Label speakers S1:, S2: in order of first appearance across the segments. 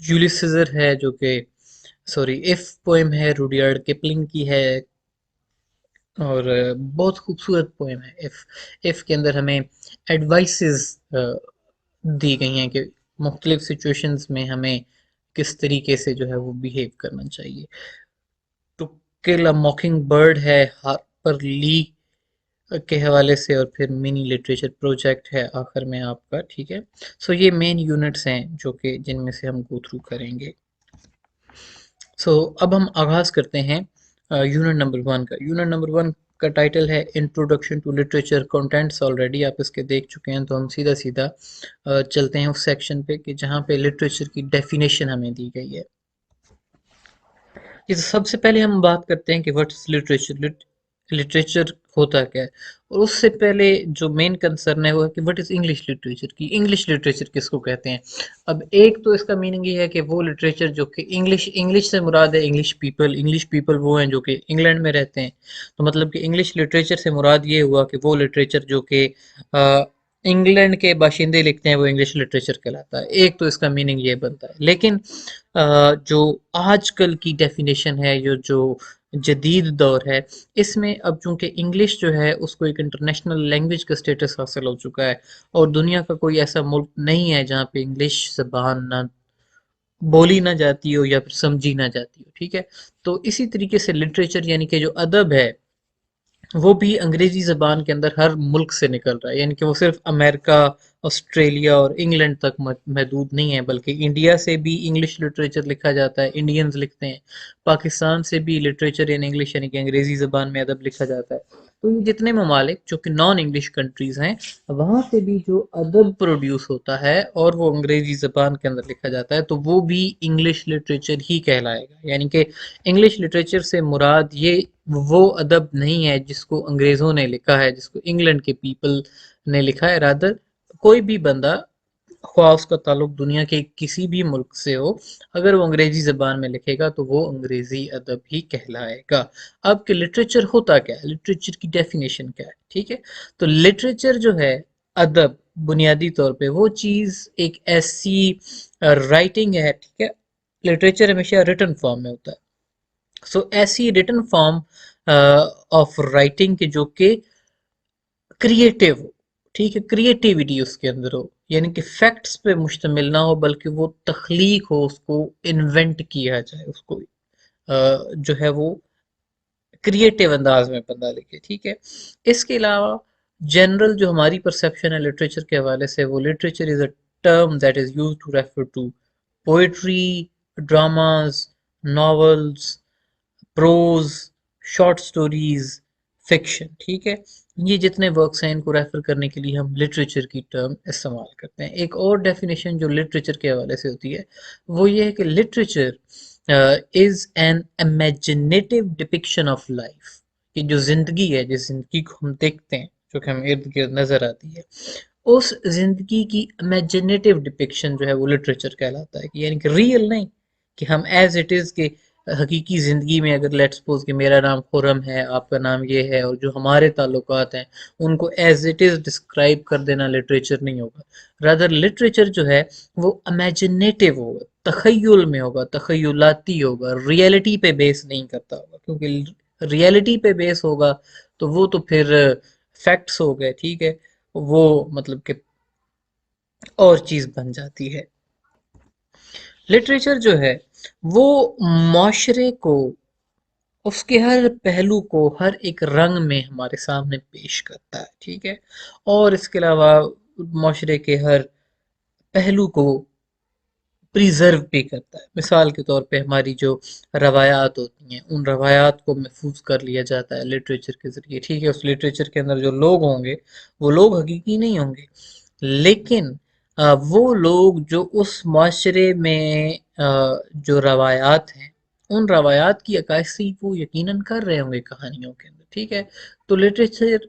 S1: Julius scissor ہے جو کہ سوری ایف پوئم ہے روڈیارڈ کپلنگ کی ہے، اور بہت خوبصورت پوئم ہے ایف. ایف کے اندر ہمیں ایڈوائسز دی گئی ہیں کہ مختلف سچویشنز میں ہمیں کس طریقے سے جو ہے وہ بیہیو کرنا چاہیے. To kill a mockingbird ہے ہارپر لی کے حوالے سے، اور پھر منی لٹریچر پروجیکٹ ہے آخر میں آپ کا. ٹھیک ہے، سو یہ مین یونٹس ہیں جو کہ جن میں سے ہم گو تھرو کریں گے. سو اب ہم آغاز کرتے ہیں یونٹ نمبر 1 کا. یونٹ نمبر 1 کا ٹائٹل ہے introduction to literature. Contents already آپ اس کے دیکھ چکے ہیں، تو ہم سیدھا سیدھا چلتے ہیں اس سیکشن پہ کہ جہاں پہ لٹریچر کی ڈیفینیشن ہمیں دی گئی ہے. سب سے پہلے ہم بات کرتے ہیں کہ واٹ از لٹریچر. لٹریچر ہوتا کیا ہے، اور اس سے پہلے جو مین کنسرن ہے وہ ہے کہ واٹ از انگلش لٹریچر کی. انگلش لٹریچر کس کو کہتے ہیں؟ اب ایک تو اس کا میننگ یہ ہے کہ وہ لٹریچر جو کہ انگلش سے مراد ہے انگلش پیپل. انگلش پیپل وہ ہیں جو کہ انگلینڈ میں رہتے ہیں، تو مطلب کہ انگلش لٹریچر سے مراد یہ ہوا کہ وہ لٹریچر جو کہ انگلینڈ کے باشندے لکھتے ہیں وہ انگلش لٹریچر کہلاتا ہے. ایک تو اس کا میننگ یہ بنتا ہے. لیکن جو آج کل کی ڈیفینیشن ہے، جو جدید دور ہے، اس میں اب چونکہ انگلش جو ہے اس کو ایک انٹرنیشنل لینگویج کا سٹیٹس حاصل ہو چکا ہے، اور دنیا کا کوئی ایسا ملک نہیں ہے جہاں پہ انگلش زبان نہ بولی نہ جاتی ہو یا پھر سمجھی نہ جاتی ہو. ٹھیک ہے، تو اسی طریقے سے لٹریچر یعنی کہ جو ادب ہے وہ بھی انگریزی زبان کے اندر ہر ملک سے نکل رہا ہے. یعنی کہ وہ صرف امریکہ، آسٹریلیا اور انگلینڈ تک محدود نہیں ہے، بلکہ انڈیا سے بھی انگلش لٹریچر لکھا جاتا ہے، انڈینز لکھتے ہیں. پاکستان سے بھی لٹریچر ان انگلش یعنی کہ انگریزی زبان میں ادب لکھا جاتا ہے. تو یہ جتنے ممالک جو کہ نان انگلش کنٹریز ہیں، وہاں سے بھی جو ادب پروڈیوس ہوتا ہے اور وہ انگریزی زبان کے اندر لکھا جاتا ہے، تو وہ بھی انگلش لٹریچر ہی کہلائے گا. یعنی کہ انگلش لٹریچر سے مراد یہ وہ ادب نہیں ہے جس کو انگریزوں نے لکھا ہے، جس کو انگلینڈ کے پیپل نے لکھا ہے. رادر کوئی بھی بندہ، خواہ اس کا تعلق دنیا کے کسی بھی ملک سے ہو، اگر وہ انگریزی زبان میں لکھے گا تو وہ انگریزی ادب ہی کہلائے گا. اب کہ لٹریچر ہوتا کیا ہے، لٹریچر کی ڈیفینیشن کیا ہے. ٹھیک ہے، تو لٹریچر جو ہے، ادب، بنیادی طور پہ وہ چیز ایک ایسی رائٹنگ ہے. ٹھیک ہے، لٹریچر ہمیشہ ریٹن فارم میں ہوتا ہے. سو ایسی ریٹن فارم آف رائٹنگ کے جو کہ کریٹیو ہو. ٹھیک ہے، کریٹیوٹی اس کے اندر ہو، یعنی کہ فیکٹس پہ مشتمل نہ ہو بلکہ وہ تخلیق ہو، اس کو انوینٹ کیا جائے، اس کو جو ہے وہ کریٹیو انداز میں بندہ لکھے. ٹھیک ہے، اس کے علاوہ جنرل جو ہماری پرسیپشن ہے لٹریچر کے حوالے سے، وہ literature is a term that is use to refer to poetry, dramas, novels, prose, short stories, fiction. ٹھیک ہے، یہ جتنے ورکس ہیں ان کو ریفر کرنے کے لیے ہم لٹریچر کی ٹرم استعمال کرتے ہیں. ایک اور ڈیفینیشن جو لٹریچر کے حوالے سے ہوتی ہے وہ یہ ہے کہ literature is an imaginative depiction of life. کہ جو زندگی ہے، جس زندگی کو ہم دیکھتے ہیں، جو کہ ہم ارد گرد نظر آتی ہے، اس زندگی کی امیجنیٹو ڈپکشن جو ہے وہ لٹریچر کہلاتا ہے. یعنی کہ ریئل نہیں، کہ ہم ایز اٹ از کے حقیقی زندگی میں اگر لیٹ سپوز کہ میرا نام خرم ہے، آپ کا نام یہ ہے، اور جو ہمارے تعلقات ہیں ان کو ایز اٹ از ڈسکرائب کر دینا لٹریچر نہیں ہوگا. رادر لٹریچر جو ہے وہ امیجنیٹو ہوگا، تخیل میں ہوگا، تخیلاتی ہوگا، ریئلٹی پہ بیس نہیں کرتا ہوگا. کیونکہ ریئلٹی پہ بیس ہوگا تو وہ تو پھر فیکٹس ہو گئے. ٹھیک ہے، وہ مطلب کہ اور چیز بن جاتی ہے. لٹریچر جو ہے وہ معاشرے کو، اس کے ہر پہلو کو ہر ایک رنگ میں ہمارے سامنے پیش کرتا ہے. ٹھیک ہے، اور اس کے علاوہ معاشرے کے ہر پہلو کو پریزرو بھی کرتا ہے. مثال کے طور پہ ہماری جو روایات ہوتی ہیں، ان روایات کو محفوظ کر لیا جاتا ہے لٹریچر کے ذریعے. ٹھیک ہے، اس لٹریچر کے اندر جو لوگ ہوں گے وہ لوگ حقیقی نہیں ہوں گے، لیکن وہ لوگ جو اس معاشرے میں جو روایات ہیں، ان روایات کی عکاسی وہ یقیناً کر رہے ہوں گے کہانیوں کے اندر. ٹھیک ہے، تو لٹریچر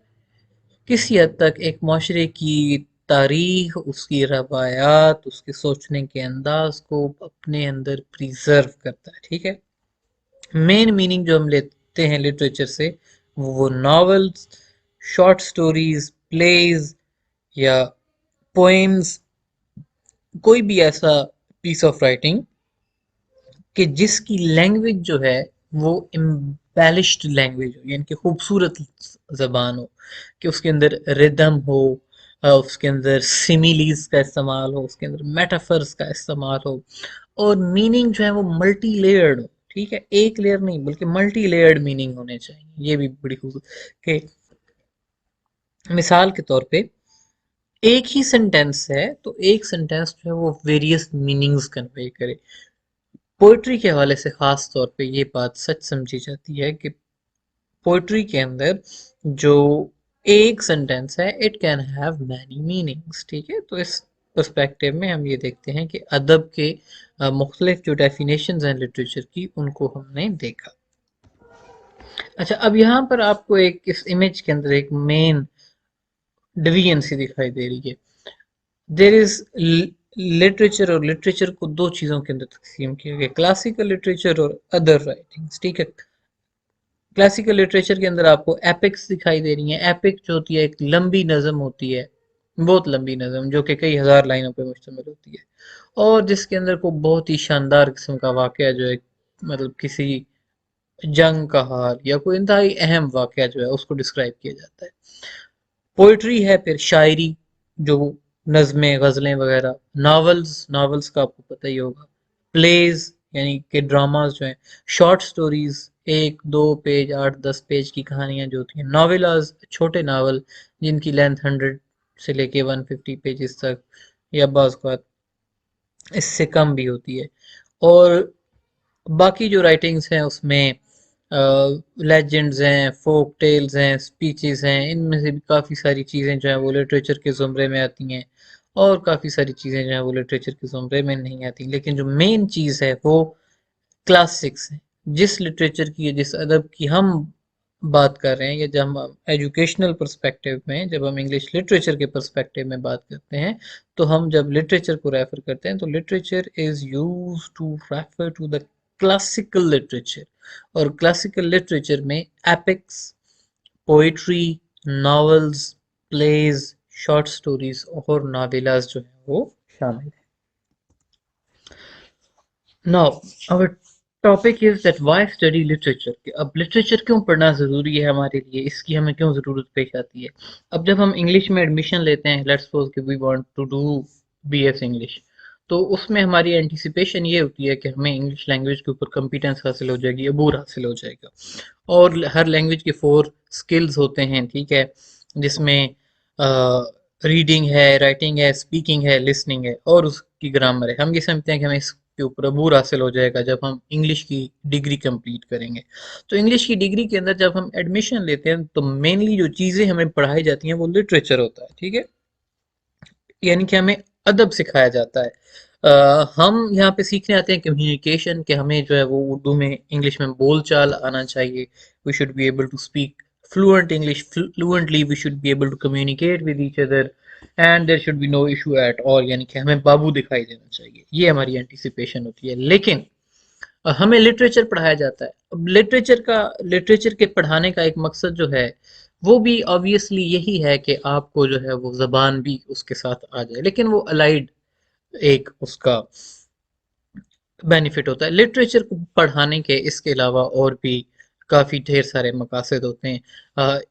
S1: کسی حد تک ایک معاشرے کی تاریخ، اس کی روایات، اس کے سوچنے کے انداز کو اپنے اندر پریزرو کرتا ہے. ٹھیک ہے، مین میننگ جو ہم لیتے ہیں لٹریچر سے وہ ناولز، شارٹ سٹوریز، پلیز یا پوئمز، کوئی بھی ایسا پیس آف رائٹنگ کہ جس کی لینگویج جو ہے وہ امبیلشڈ لینگویج ہو، یعنی کہ خوبصورت زبان ہو، کہ اس کے اندر ردم ہو، اس کے اندر سیمیلیز کا استعمال ہو، اس کے اندر میٹافرز کا استعمال ہو، اور میننگ جو ہے وہ ملٹی لیئرڈ ہو، ٹھیک ہے، ایک لیئر نہیں بلکہ ملٹی لیئرڈ میننگ ہونے چاہیے، یہ بھی بڑی خوب کہ مثال کے طور پہ ایک ہی سینٹینس ہے تو ایک سینٹینس جو ہے وہ ویریس میننگز کنوے کرے۔ پوئٹری کے حوالے سے خاص طور پہ یہ بات سچ سمجھی جاتی ہے کہ پوئٹری کے اندر جو ایک سینٹینس ہے it can have many meanings, ٹھیک ہے، تو اس پرسپیکٹیو میں ہم یہ دیکھتے ہیں کہ ادب کے مختلف جو ڈیفینیشنز ہیں لٹریچر کی ان کو ہم نے دیکھا۔ اچھا، اب یہاں پر آپ کو ایک اس امیج کے اندر ایک مین ڈویژن سی دکھائی دے رہی ہے۔ دیر از لٹریچر، اور لٹریچر کو دو چیزوں کے اندر تقسیم کیا گیا، کلاسیکل لٹریچر اور ادر رائٹنگس، ٹھیک ہے۔ کلاسیکل لٹریچر کے اندر آپ کو ایپکس دکھائی دے رہی ہیں۔ ایپک جو ہوتی ہے ایک لمبی نظم ہوتی ہے، بہت لمبی نظم جو کہ کئی ہزار لائنوں پہ مشتمل ہوتی ہے، اور جس کے اندر کو بہت ہی شاندار قسم کا واقعہ جو ہے، مطلب کسی جنگ کا حال یا کوئی انتہائی اہم واقعہ جو ہے اس کو ڈسکرائب کیا جاتا ہے۔ پوئٹری ہے پھر شاعری، جو نظمیں، غزلیں وغیرہ، ناولز کا آپ کو پتہ ہی ہوگا، پلیز یعنی کہ ڈراماز جو ہیں، شارٹ سٹوریز، 1 2 پیج، 8 10 پیج کی کہانیاں جو ہوتی ہیں، ناولاز چھوٹے ناول جن کی لینتھ 100 سے لے کے 150 پیجز تک یا بعض اوقات اس سے کم بھی ہوتی ہے، اور باقی جو رائٹنگز ہیں اس میں لیجنڈز ہیں، فوک ٹیلز ہیں، اسپیچز ہیں، ان میں سے بھی کافی ساری چیزیں جو ہیں وہ لٹریچر کے زمرے میں آتی ہیں، اور کافی ساری چیزیں جو ہیں وہ لٹریچر کے زمرے میں نہیں آتی، لیکن جو مین چیز ہے وہ کلاسکس ہیں۔ جس لٹریچر کی، جس ادب کی ہم بات کر رہے ہیں، یا جب ہم ایجوکیشنل پرسپیکٹیو میں، جب ہم انگلش لٹریچر کے پرسپیکٹیو میں بات کرتے ہیں، تو ہم جب لٹریچر کو ریفر کرتے ہیں تو literature is use to refer to the classical literature, اور کلاسیکل لٹریچر میں epics, poetry, novels, plays, short stories اور ناویلاز جو ہیں وہ شامل ہیں۔ Now, our topic is that why study literature، کہ اب لٹریچر کیوں پڑھنا ضروری ہے ہمارے لیے، اس کی ہمیں کیوں ضرورت پیش آتی ہے۔ اب جب ہم انگلش میں ایڈمیشن لیتے ہیں، لیٹس سپوز کہ we want to do B S English, تو اس میں ہماری اینٹیسپیشن یہ ہوتی ہے کہ ہمیں انگلش لینگویج کے اوپر کمپیٹنس حاصل ہو جائے گی، عبور حاصل ہو جائے گا، اور ہر لینگویج کے 4 سکلز ہوتے ہیں، ٹھیک ہے، جس میں ریڈنگ ہے، رائٹنگ ہے، اسپیکنگ ہے، لسننگ ہے، اور اس کی گرامر ہے۔ ہم یہ سمجھتے ہیں کہ ہمیں اس کے اوپر عبور حاصل ہو جائے گا جب ہم انگلش کی ڈگری کمپلیٹ کریں گے۔ تو انگلش کی ڈگری کے اندر جب ہم ایڈمیشن لیتے ہیں تو مینلی جو چیزیں ہمیں پڑھائی جاتی ہیں وہ لٹریچر ہوتا ہے، ٹھیک ہے، یعنی کہ ہمیں ادب سکھایا جاتا ہے۔ ہم یہاں پہ سیکھنے آتے ہیں کمیونیکیشن، کہ ہمیں جو ہے وہ اردو میں، انگلش میں بول چال آنا چاہیے، we should be able to speak fluent English fluently, we should be able to communicate with each other and there should be no issue at all، یعنی کہ ہمیں بابو دکھائی دینا چاہیے، یہ ہماری انٹیسپیشن ہوتی ہے۔ لیکن ہمیں لٹریچر پڑھایا جاتا ہے، اب لٹریچر کے پڑھانے کا ایک مقصد جو ہے وہ بھی obviously یہی ہے کہ آپ کو جو ہے وہ زبان بھی اس کے ساتھ آ جائے، لیکن وہ الائڈ ایک اس کا بینیفٹ ہوتا ہے۔ لٹریچر کو پڑھانے کے اس کے علاوہ اور بھی کافی ڈھیر سارے مقاصد ہوتے ہیں۔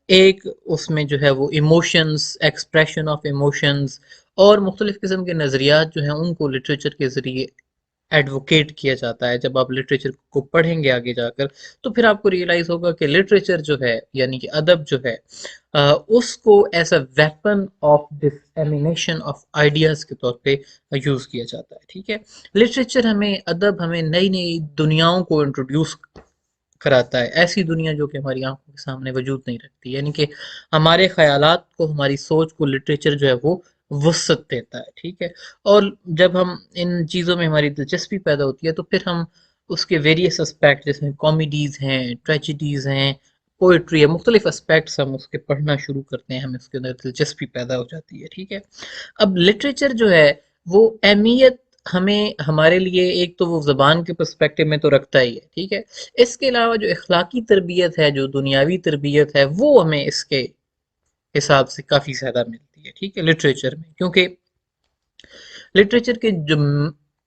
S1: ایک اس میں جو ہے وہ ایموشنز، ایکسپریشن آف ایموشنز، اور مختلف قسم کے نظریات جو ہیں ان کو لٹریچر کے ذریعے ایڈوکیٹ کیا جاتا ہے۔ جب آپ لٹریچر کو پڑھیں گے آگے جا کر تو پھر آپ کو ریئلائز ہوگا کہ لٹریچر جو ہے، یعنی کہ ادب جو ہے، اس کو as a weapon of dissemination of ideas کے طور پہ یوز کیا جاتا ہے، ٹھیک ہے۔ لٹریچر ہمیں، ادب ہمیں نئی نئی دنیاؤں کو انٹروڈیوس کراتا ہے، ایسی دنیا جو کہ ہماری آنکھوں کے سامنے وجود نہیں رکھتی، یعنی کہ ہمارے خیالات کو، ہماری سوچ کو لٹریچر جو ہے وہ وسعت دیتا ہے، ٹھیک ہے۔ اور جب ہم ان چیزوں میں ہماری دلچسپی پیدا ہوتی ہے تو پھر ہم اس کے ویریس اسپیکٹ، جس میں کامیڈیز ہیں، ٹریجڈیز ہیں، پوئٹری ہے، مختلف اسپیکٹس ہم اس کے پڑھنا شروع کرتے ہیں، ہمیں اس کے اندر دلچسپی پیدا ہو جاتی ہے، ٹھیک ہے۔ اب لٹریچر جو ہے وہ اہمیت ہمیں، ہمارے لیے ایک تو وہ زبان کے پرسپیکٹو میں تو رکھتا ہی ہے، ٹھیک ہے، اس کے علاوہ جو اخلاقی تربیت ہے، جو دنیاوی تربیت ہے، وہ ہمیں اس کے حساب سے کافی زیادہ ملتی ہے، ٹھیک ہے، لٹریچر میں، کیونکہ لٹریچر کے جو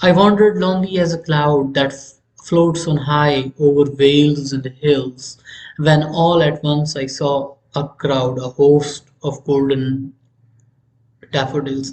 S1: I wandered lonely as a cloud that floats on high over vales and hills, when all at once I saw a crowd, a host of golden daffodils.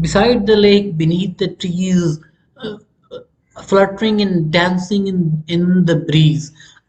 S1: beside the lake, beneath the trees, uh, fluttering and dancing in the breeze।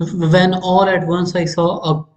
S1: When all at once I saw a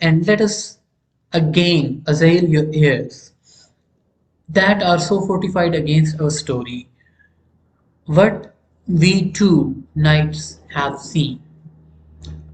S1: and let us again assail your ears that are so fortified against our story, what we two nights have seen,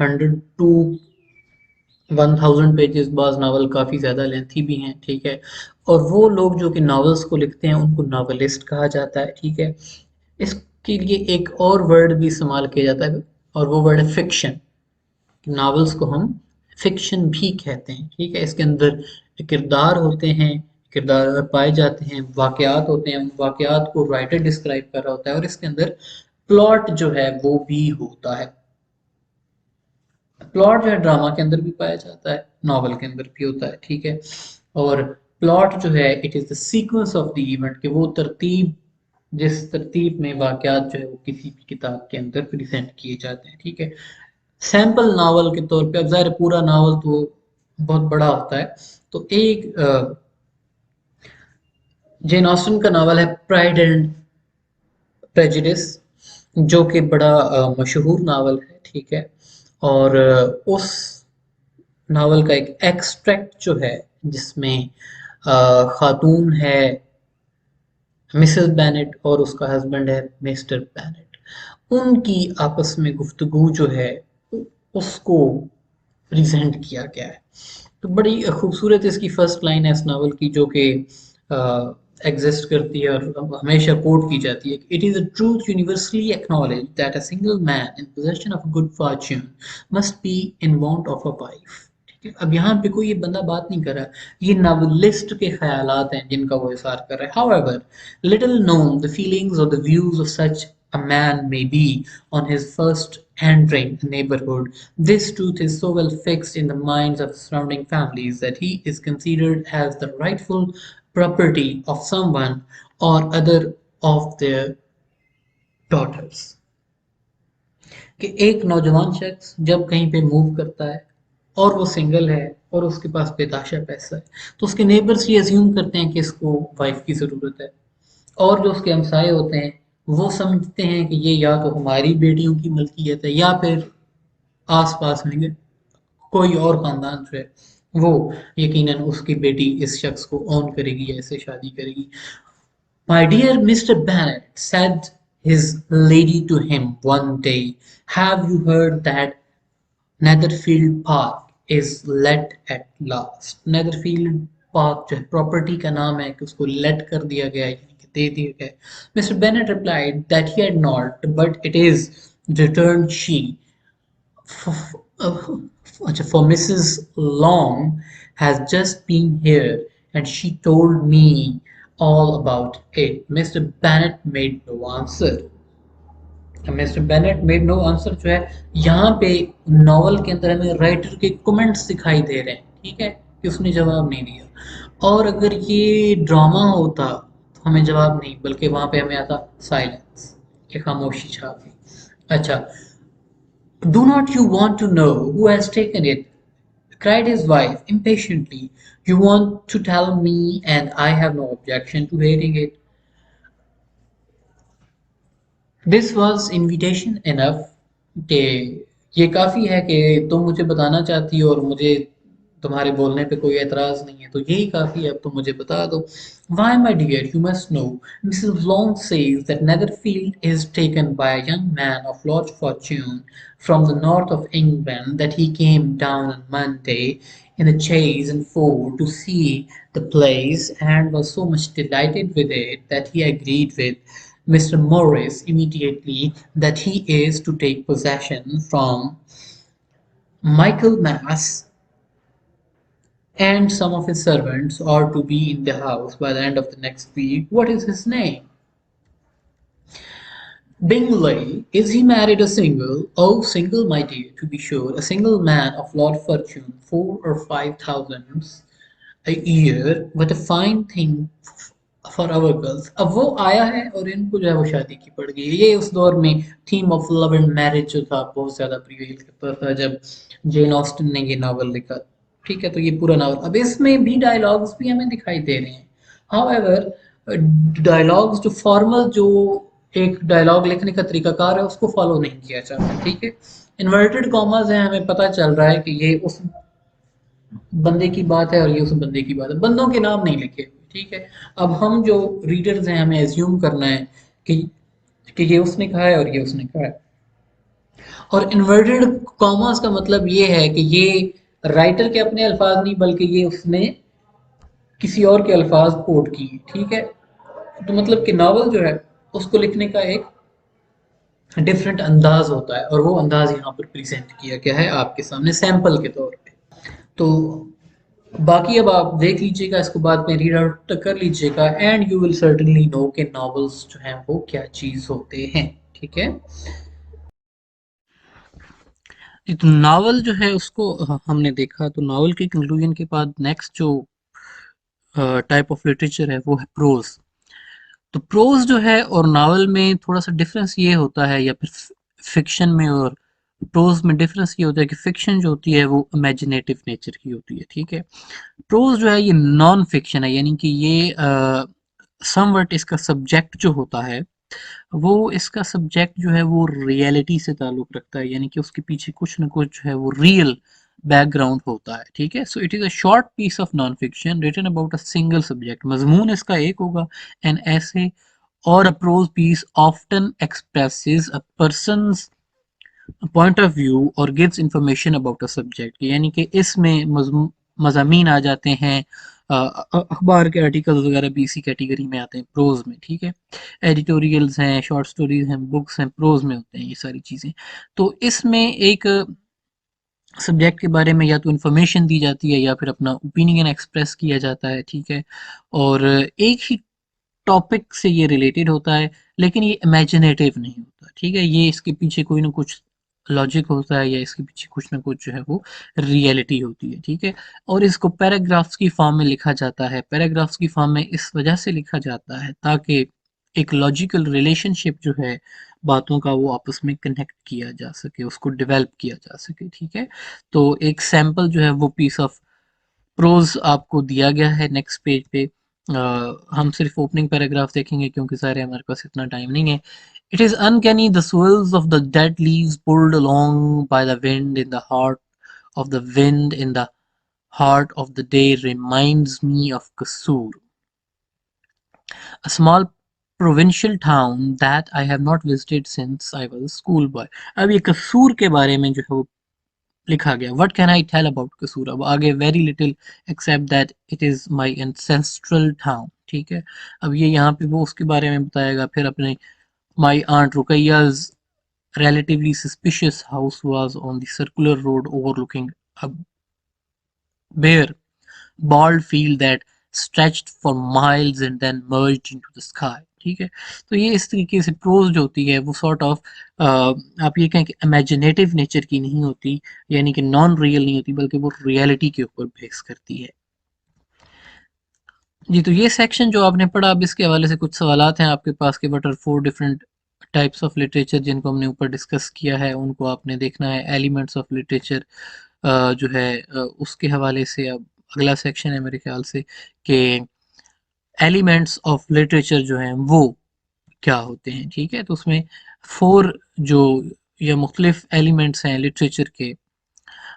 S1: 100 to 1000 pages, بعض novel کافی زیادہ lengthy بھی ہیں، ٹھیک ہے. اور وہ لوگ جو کہ ناولز کو لکھتے ہیں ان کو ناولسٹ کہا جاتا ہے، ٹھیک ہے. اس کے لیے ایک اور ورڈ بھی استعمال کیا جاتا ہے اور وہ ورڈ ہے فکشن. ناولز کو ہم فکشن بھی کہتے ہیں، ٹھیک ہے. اس کے اندر کردار ہوتے ہیں، کردار پائے جاتے ہیں، واقعات ہوتے ہیں، ان واقعات کو رائٹر ڈسکرائب کر رہا ہوتا ہے، اور اس کے اندر پلاٹ جو ہے وہ بھی ہوتا ہے. پلاٹ جو ہے ڈرامہ کے اندر بھی پایا جاتا ہے، ناول کے اندر بھی ہوتا ہے، ٹھیک ہے. اور پلاٹ جو ہے it is the sequence of the event, کہ وہ ترتیب جس ترتیب میں واقعات جو ہے وہ کسی بھی کتاب کے اندر پریزنٹ کیے جاتے ہیں، ٹھیک ہے. سیمپل ناول کے طور پہ، اب ظاہر پورا ناول تو بہت بڑا ہوتا ہے، تو ایک جین آسٹن کا ناول ہے پرائڈ اینڈ پریجوڈس، جو کہ بڑا مشہور ناول ہے، ٹھیک ہے. اور اس ناول کا ایک ایکسٹریکٹ جو ہے جس میں خاتون ہے مسز بینٹ اور اس کا ہسبینڈ ہے مسٹر بینٹ، ان کی آپس میں گفتگو جو ہے اس کو پریزنٹ کیا گیا ہے. تو بڑی خوبصورت اس کی فرسٹ لائن ہے اس ناول کی، جو کہ ایگزسٹ کرتی ہے اور ہمیشہ کوٹ کی جاتی ہے. It is a truth universally acknowledge that a single man in possession of good fortune must be in want of a wife. اب یہاں پہ کوئی یہ بندہ بات نہیں کر رہا، یہ ناولسٹ کے خیالات ہیں جن کا وہ اظہار کر رہا ہے. However, little known the feelings or the views of such a man may be on his first entering a neighborhood. This truth is so well fixed in the minds of surrounding families that he is considered as the rightful property of someone or other of their daughters. کہ ایک نوجوان شخص جب کہیں پہ move کرتا ہے اور وہ سنگل ہے اور اس کے پاس بے تحاشا پیسہ ہے، تو اس کے نیبرز یہ ازیوم کرتے ہیں کہ اس کو وائف کی ضرورت ہے، اور جو اس کے ہمسائے ہوتے ہیں وہ سمجھتے ہیں کہ یہ یا تو ہماری بیٹیوں کی ملکیت ہے یا پھر آس پاس میں کوئی اور خاندان جو ہے وہ یقیناً اس کی بیٹی اس شخص کو اون کرے گی یا اسے شادی کرے گی. My dear Mr. Bennet, said his lady to him one day, have you heard that Netherfield Park is let at last? Netherfield Park جو ہے پراپرٹی کا نام ہے کہ اس کو لیٹ کر دیا گیا ہے، یعنی کہ دے دیا گیا ہے. Mr. Bennet replied that he had not, but it is, returned she. For Mrs. Long has just been here and she told me all about it. Mr. Bennet made no answer. Mr Bennet made no answer جو ہے یہاں پہ novel کے اندر ہمیں writer کے comments دکھائی دے رہے ہیں، ٹھیک ہے، کہ اس نے جواب نہیں دیا. اور اگر یہ ڈرامہ ہوتا تو ہمیں جواب نہیں، بلکہ وہاں پہ ہمیں آتا سائلنس، کہ خاموشی چھا گئی. اچھا، do not you want to know who has taken it? Cried his wife impatiently. You want to tell me, and I have no objection to hearing it. This was invitation enough کہ یہ کافی ہے کہ تم مجھے بتانا چاہتی ہو اور مجھے تمہارے بولنے پہ کوئی اعتراض نہیں ہے، تو یہی کافی ہے، اب تم مجھے بتا دو. Why, my dear, you must know. Mrs. Long says that Netherfield is taken by a young man of large fortune from the north of England, that he came down on Monday in a chaise and four to see the place, and was so much delighted with it that he agreed with Mr. Morris immediately that he is to take possession from Michaelmas, and some of his servants are to be in the house by the end of the next week. What is his name? Bingley. Is he married or single? Oh, single, my dear, to be sure. A single man of large fortune, 4 or 5 thousands a year, but a fine thing for our girls. اب وہ آیا ہے اور ان کو جو ہے وہ شادی کی پڑ گئی ہے. یہ اس دور میں theme of love and marriage جو تھا بہت زیادہ پریویل کرتا تھا جب جین آسٹن نے یہ ناول لکھا، ٹھیک ہے. تو یہ پورا ناول، اب اس میں بھی ڈائلاگز بھی ہمیں دکھائی دے رہے ہیں. ہاؤ ایور ڈائلاگز جو فارمل جو ایک ڈائلاگ لکھنے کا طریقہ کار ہے اس کو فالو نہیں کیا جاتا، ٹھیک ہے. انورٹڈ کاماز ہیں، ہمیں پتہ چل رہا ہے کہ یہ اس بندے کی بات ہے اور یہ اس بندے کی بات ہے، بندوں کے نام نہیں لکھے ہوئے، ٹھیک ہے. اب ہم جو ریڈرز ہیں ہمیں ایزیوم کرنا ہے کہ یہ اس نے کہا ہے اور یہ اس نے کہا ہے. اور انورٹڈ کاماز کا مطلب یہ ہے کہ یہ رائٹر کے اپنے الفاظ نہیں بلکہ یہ اس نے کسی اور کے الفاظ کوٹ کیے، ٹھیک ہے؟ تو مطلب کہ ناول جو ہے اس کو لکھنے کا ایک ڈفرینٹ انداز ہوتا ہے، اور وہ انداز یہاں پر پریزنٹ کیا گیا ہے آپ کے سامنے سیمپل کے طور پہ۔ تو باقی اب آپ دیکھ لیجئے گا، اس کو بعد میں ریڈ آؤٹ کر لیجئے گا، اینڈ یو ول سرٹنلی نو کہ ناولس جو ہیں وہ کیا چیز ہوتے ہیں، ٹھیک ہے؟ جی، تو ناول جو ہے اس کو ہم نے دیکھا، تو ناول کے کنکلوژن کے بعد نیکسٹ جو ٹائپ آف لٹریچر ہے وہ ہے پروز۔ تو پروز جو ہے اور ناول میں تھوڑا سا ڈفرینس یہ ہوتا ہے، یا پھر فکشن میں اور پروز میں ڈفرینس یہ ہوتا ہے کہ فکشن جو ہوتی ہے وہ امیجنیٹو نیچر کی ہوتی ہے، ٹھیک ہے؟ پروز جو ہے یہ نان فکشن ہے، یعنی کہ یہ سم وٹ اس کا سبجیکٹ جو ہوتا ہے وہ اس کا سبجیکٹ جو ہے وہ ریئلٹی سے تعلق رکھتا ہے، یعنی کہ اس کے پیچھے کچھ نہ کچھ جو ہے وہ ریئل بیک گراؤنڈ ہوتا ہے، ٹھیک ہے؟ So it is a short piece of non fiction written about a single subject, مضمون اس کا ایک ہوگا، این ایسے اور a prose piece often expresses a person's point of view or gives information about a subject، یعنی کہ اس میں مضامین آ جاتے ہیں، اخبار کے آرٹیکلز وغیرہ بھی اسی کیٹیگری میں آتے ہیں پروز میں، ٹھیک ہے؟ ایڈیٹوریلز ہیں، شارٹ سٹوریز ہیں، بکس ہیں، پروز میں ہوتے ہیں یہ ساری چیزیں۔ تو اس میں ایک سبجیکٹ کے بارے میں یا تو انفارمیشن دی جاتی ہے یا پھر اپنا اوپینین ایکسپریس کیا جاتا ہے، ٹھیک ہے؟ اور ایک ہی ٹاپک سے یہ ریلیٹڈ ہوتا ہے، لیکن یہ امیجنیٹو نہیں ہوتا، ٹھیک ہے؟ یہ اس کے پیچھے کوئی نہ کچھ لاجک ہوتا ہے، یا اس کے پیچھے کچھ نہ کچھ جو ہے وہ ریئلٹی ہوتی ہے، ٹھیک ہے؟ اور اس کو پیراگرافس کی فارم میں لکھا جاتا ہے۔ پیراگرافس کی فارم میں اس وجہ سے لکھا جاتا ہے تاکہ ایک لاجیکل ریلیشن شپ جو ہے باتوں کا وہ آپس میں کنیکٹ کیا جا سکے، اس کو ڈیولپ کیا جا سکے، ٹھیک ہے؟ تو ایک سیمپل جو ہے وہ پیس آف پروز آپ کو دیا گیا ہے نیکسٹ پیج پہ۔ ہم صرف اوپننگ پیراگراف دیکھیں گے کیونکہ سارے ہمارے پاس اتنا ٹائم نہیں ہے۔ It is uncanny the swirls of the dead leaves pulled along by the wind in the heart of the wind in the heart of the day reminds me of Kasur, a small provincial town that I have not visited since I was a schoolboy۔ اب یہ قصور کے بارے میں جو ہے وہ لکھا گیا، what can I tell about Kasur, اب آگے very little except that it is my ancestral town, ٹھیک ہے؟ اب یہ یہاں پہ وہ اس کے بارے میں بتائے گا، پھر اپنے مائی aunt رقیہ's relatively suspicious house was on the circular road overlooking a bare bald field that stretched for miles and then merged into the sky، ٹھیک ہے؟ تو یہ اس طریقے سے پروز جو ہوتی ہے وہ سارٹ آف آپ یہ کہیں کہ امیجنیٹو نیچر کی نہیں ہوتی، یعنی کہ نان ریئل نہیں ہوتی بلکہ وہ ریئلٹی کے اوپر بیس کرتی ہے۔ جی، تو یہ سیکشن جو آپ نے پڑھا، اب اس کے حوالے سے کچھ سوالات ہیں آپ کے پاس کہ what are four different types of literature جن کو ہم نے اوپر ڈسکس کیا ہے، ان کو آپ نے دیکھنا ہے۔ ایلیمنٹس آف لٹریچر جو ہے اس کے حوالے سے اب اگلا سیکشن ہے میرے خیال سے کہ ایلیمنٹس آف لٹریچر جو ہیں وہ کیا ہوتے ہیں، ٹھیک ہے؟ تو اس میں فور جو یا مختلف ایلیمنٹس ہیں لٹریچر کے،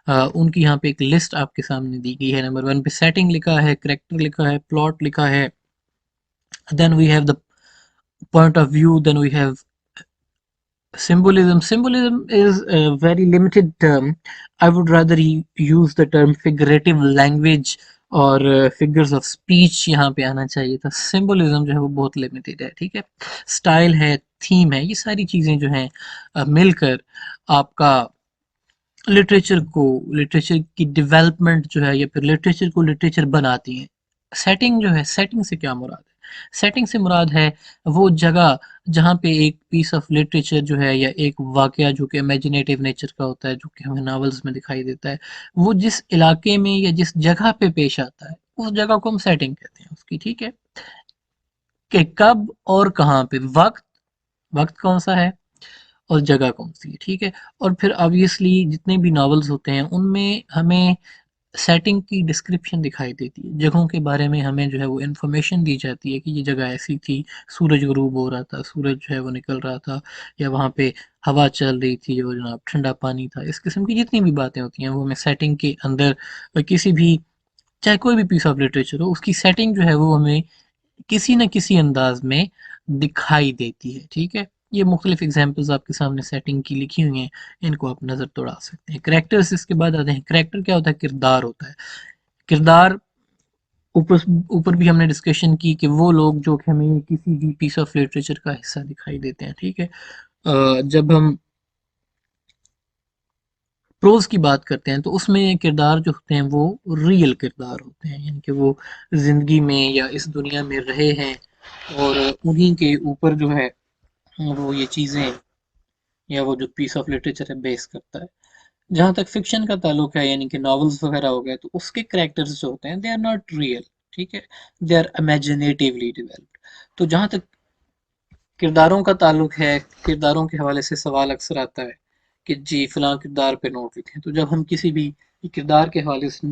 S1: ان کی یہاں پہ ایک لسٹ آپ کے سامنے دی گئی ہے۔ نمبر 1 پہ سیٹنگ لکھا ہے، کریکٹر لکھا ہے، پلاٹ لکھا ہے، then we have the point of view, then we have symbolism۔ Symbolism is a very limited term. I would rather use the term figurative language اور figures of speech یہاں پہ آنا چاہیے تھا۔ سمبولزم جو ہے وہ بہت لمیٹیڈ ہے، ٹھیک ہے؟ اسٹائل ہے، تھیم ہے، یہ ساری چیزیں جو ہیں مل کر آپ کا لٹریچر کی ڈیولپمنٹ جو ہے یا پھر لٹریچر کو لٹریچر بناتی ہیں۔ سیٹنگ جو ہے، سیٹنگ سے کیا مراد ہے؟ سیٹنگ سے مراد ہے وہ جگہ جہاں پہ ایک پیس آف لٹریچر جو ہے یا ایک واقعہ جو کہ امیجنیٹو نیچر کا ہوتا ہے، جو کہ ہمیں ناولز میں دکھائی دیتا ہے، وہ جس علاقے میں یا جس جگہ پہ پیش آتا ہے اس جگہ کو ہم سیٹنگ کہتے ہیں اس کی، ٹھیک ہے؟ کہ کب اور کہاں پہ، وقت کون سا ہے اور جگہ کون سی ہے، ٹھیک ہے؟ اور پھر آبویسلی جتنے بھی ناولز ہوتے ہیں ان میں ہمیں سیٹنگ کی ڈسکرپشن دکھائی دیتی ہے، جگہوں کے بارے میں ہمیں جو ہے وہ انفارمیشن دی جاتی ہے کہ یہ جگہ ایسی تھی، سورج غروب ہو رہا تھا، سورج جو ہے وہ نکل رہا تھا، یا وہاں پہ ہوا چل رہی تھی اور جناب ٹھنڈا پانی تھا۔ اس قسم کی جتنی بھی باتیں ہوتی ہیں وہ ہمیں سیٹنگ کے اندر کسی بھی، چاہے کوئی بھی پیس آف لٹریچر ہو، اس کی سیٹنگ جو ہے وہ ہمیں کسی نہ کسی انداز میں دکھائی دیتی ہے، ٹھیک ہے؟ یہ مختلف ایگزامپلز آپ کے سامنے سیٹنگ کی لکھی ہوئی ہیں، ان کو آپ نظر دوڑا سکتے ہیں۔ کریکٹرز اس کے بعد آتے ہیں۔ کریکٹر کیا ہوتا ہے؟ کردار ہوتا ہے۔ کردار اوپر بھی ہم نے ڈسکشن کی کہ وہ لوگ جو کہ ہمیں کسی بھی پیس آف لٹریچر کا حصہ دکھائی دیتے ہیں، ٹھیک ہے۔ جب ہم پروز کی بات کرتے ہیں تو اس میں کردار جو ہوتے ہیں وہ ریئل کردار ہوتے ہیں، یعنی کہ وہ زندگی میں یا اس دنیا میں رہے ہیں اور انہی کے اوپر جو ہے وہ یہ چیزیں یا وہ جو پیس آف لٹریچر ہے بیس کرتا ہے۔ جہاں تک فکشن کا تعلق ہے، یعنی کہ ناولز وغیرہ ہو گئے، تو اس کے کریکٹرز جو ہوتے ہیں دے آر ناٹ ریئل، ٹھیک ہے، دے آر امیجنیٹیولی ڈیولپڈ۔ تو جہاں تک کرداروں کا تعلق ہے، کرداروں کے حوالے سے سوال اکثر آتا ہے کہ جی فلاں کردار پہ نوٹ لکھیں۔ تو جب ہم کسی بھی کردار کے حوالے سے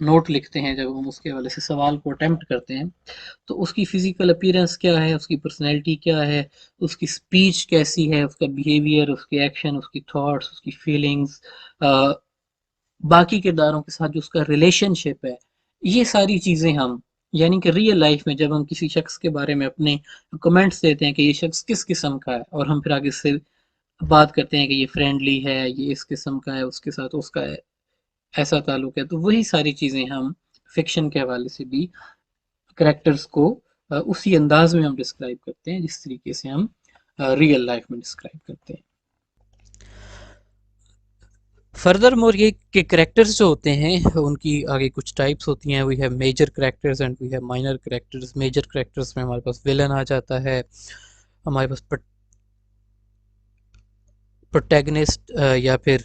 S1: نوٹ لکھتے ہیں، جب ہم اس کے حوالے سے سوال کو اٹیمپٹ کرتے ہیں، تو اس کی فزیکل اپیرنس کیا ہے، اس کی پرسنالٹی کیا ہے، اس کی سپیچ کیسی ہے، اس کا بیہیویئر، اس کے ایکشن، اس کی تھاٹس، اس کی فیلنگز، باقی کرداروں کے ساتھ جو اس کا ریلیشن شپ ہے، یہ ساری چیزیں ہم یعنی کہ ریئل لائف میں جب ہم کسی شخص کے بارے میں اپنے کمنٹس دیتے ہیں کہ یہ شخص کس قسم کا ہے، اور ہم پھر آگے سے بات کرتے ہیں کہ یہ فرینڈلی ہے، یہ اس قسم کا ہے، اس کے ساتھ اس کا ایسا تعلق ہے، تو وہی ساری چیزیں ہم فکشن کے حوالے سے بھی کریکٹرز کو اسی انداز میں ہم ڈسکرائب کرتے ہیں جس طریقے سے ہم ریئل لائف میں ڈسکرائب کرتے ہیں۔ فردر مور یہ کہ کریکٹرز جو ہوتے ہیں ان کی آگے کچھ ٹائپس ہوتی ہیں۔ We have major characters and we have minor characters. Major characters میں ہمارے پاس ویلن آ جاتا ہے، ہمارے پاس پروٹیگنسٹ یا پھر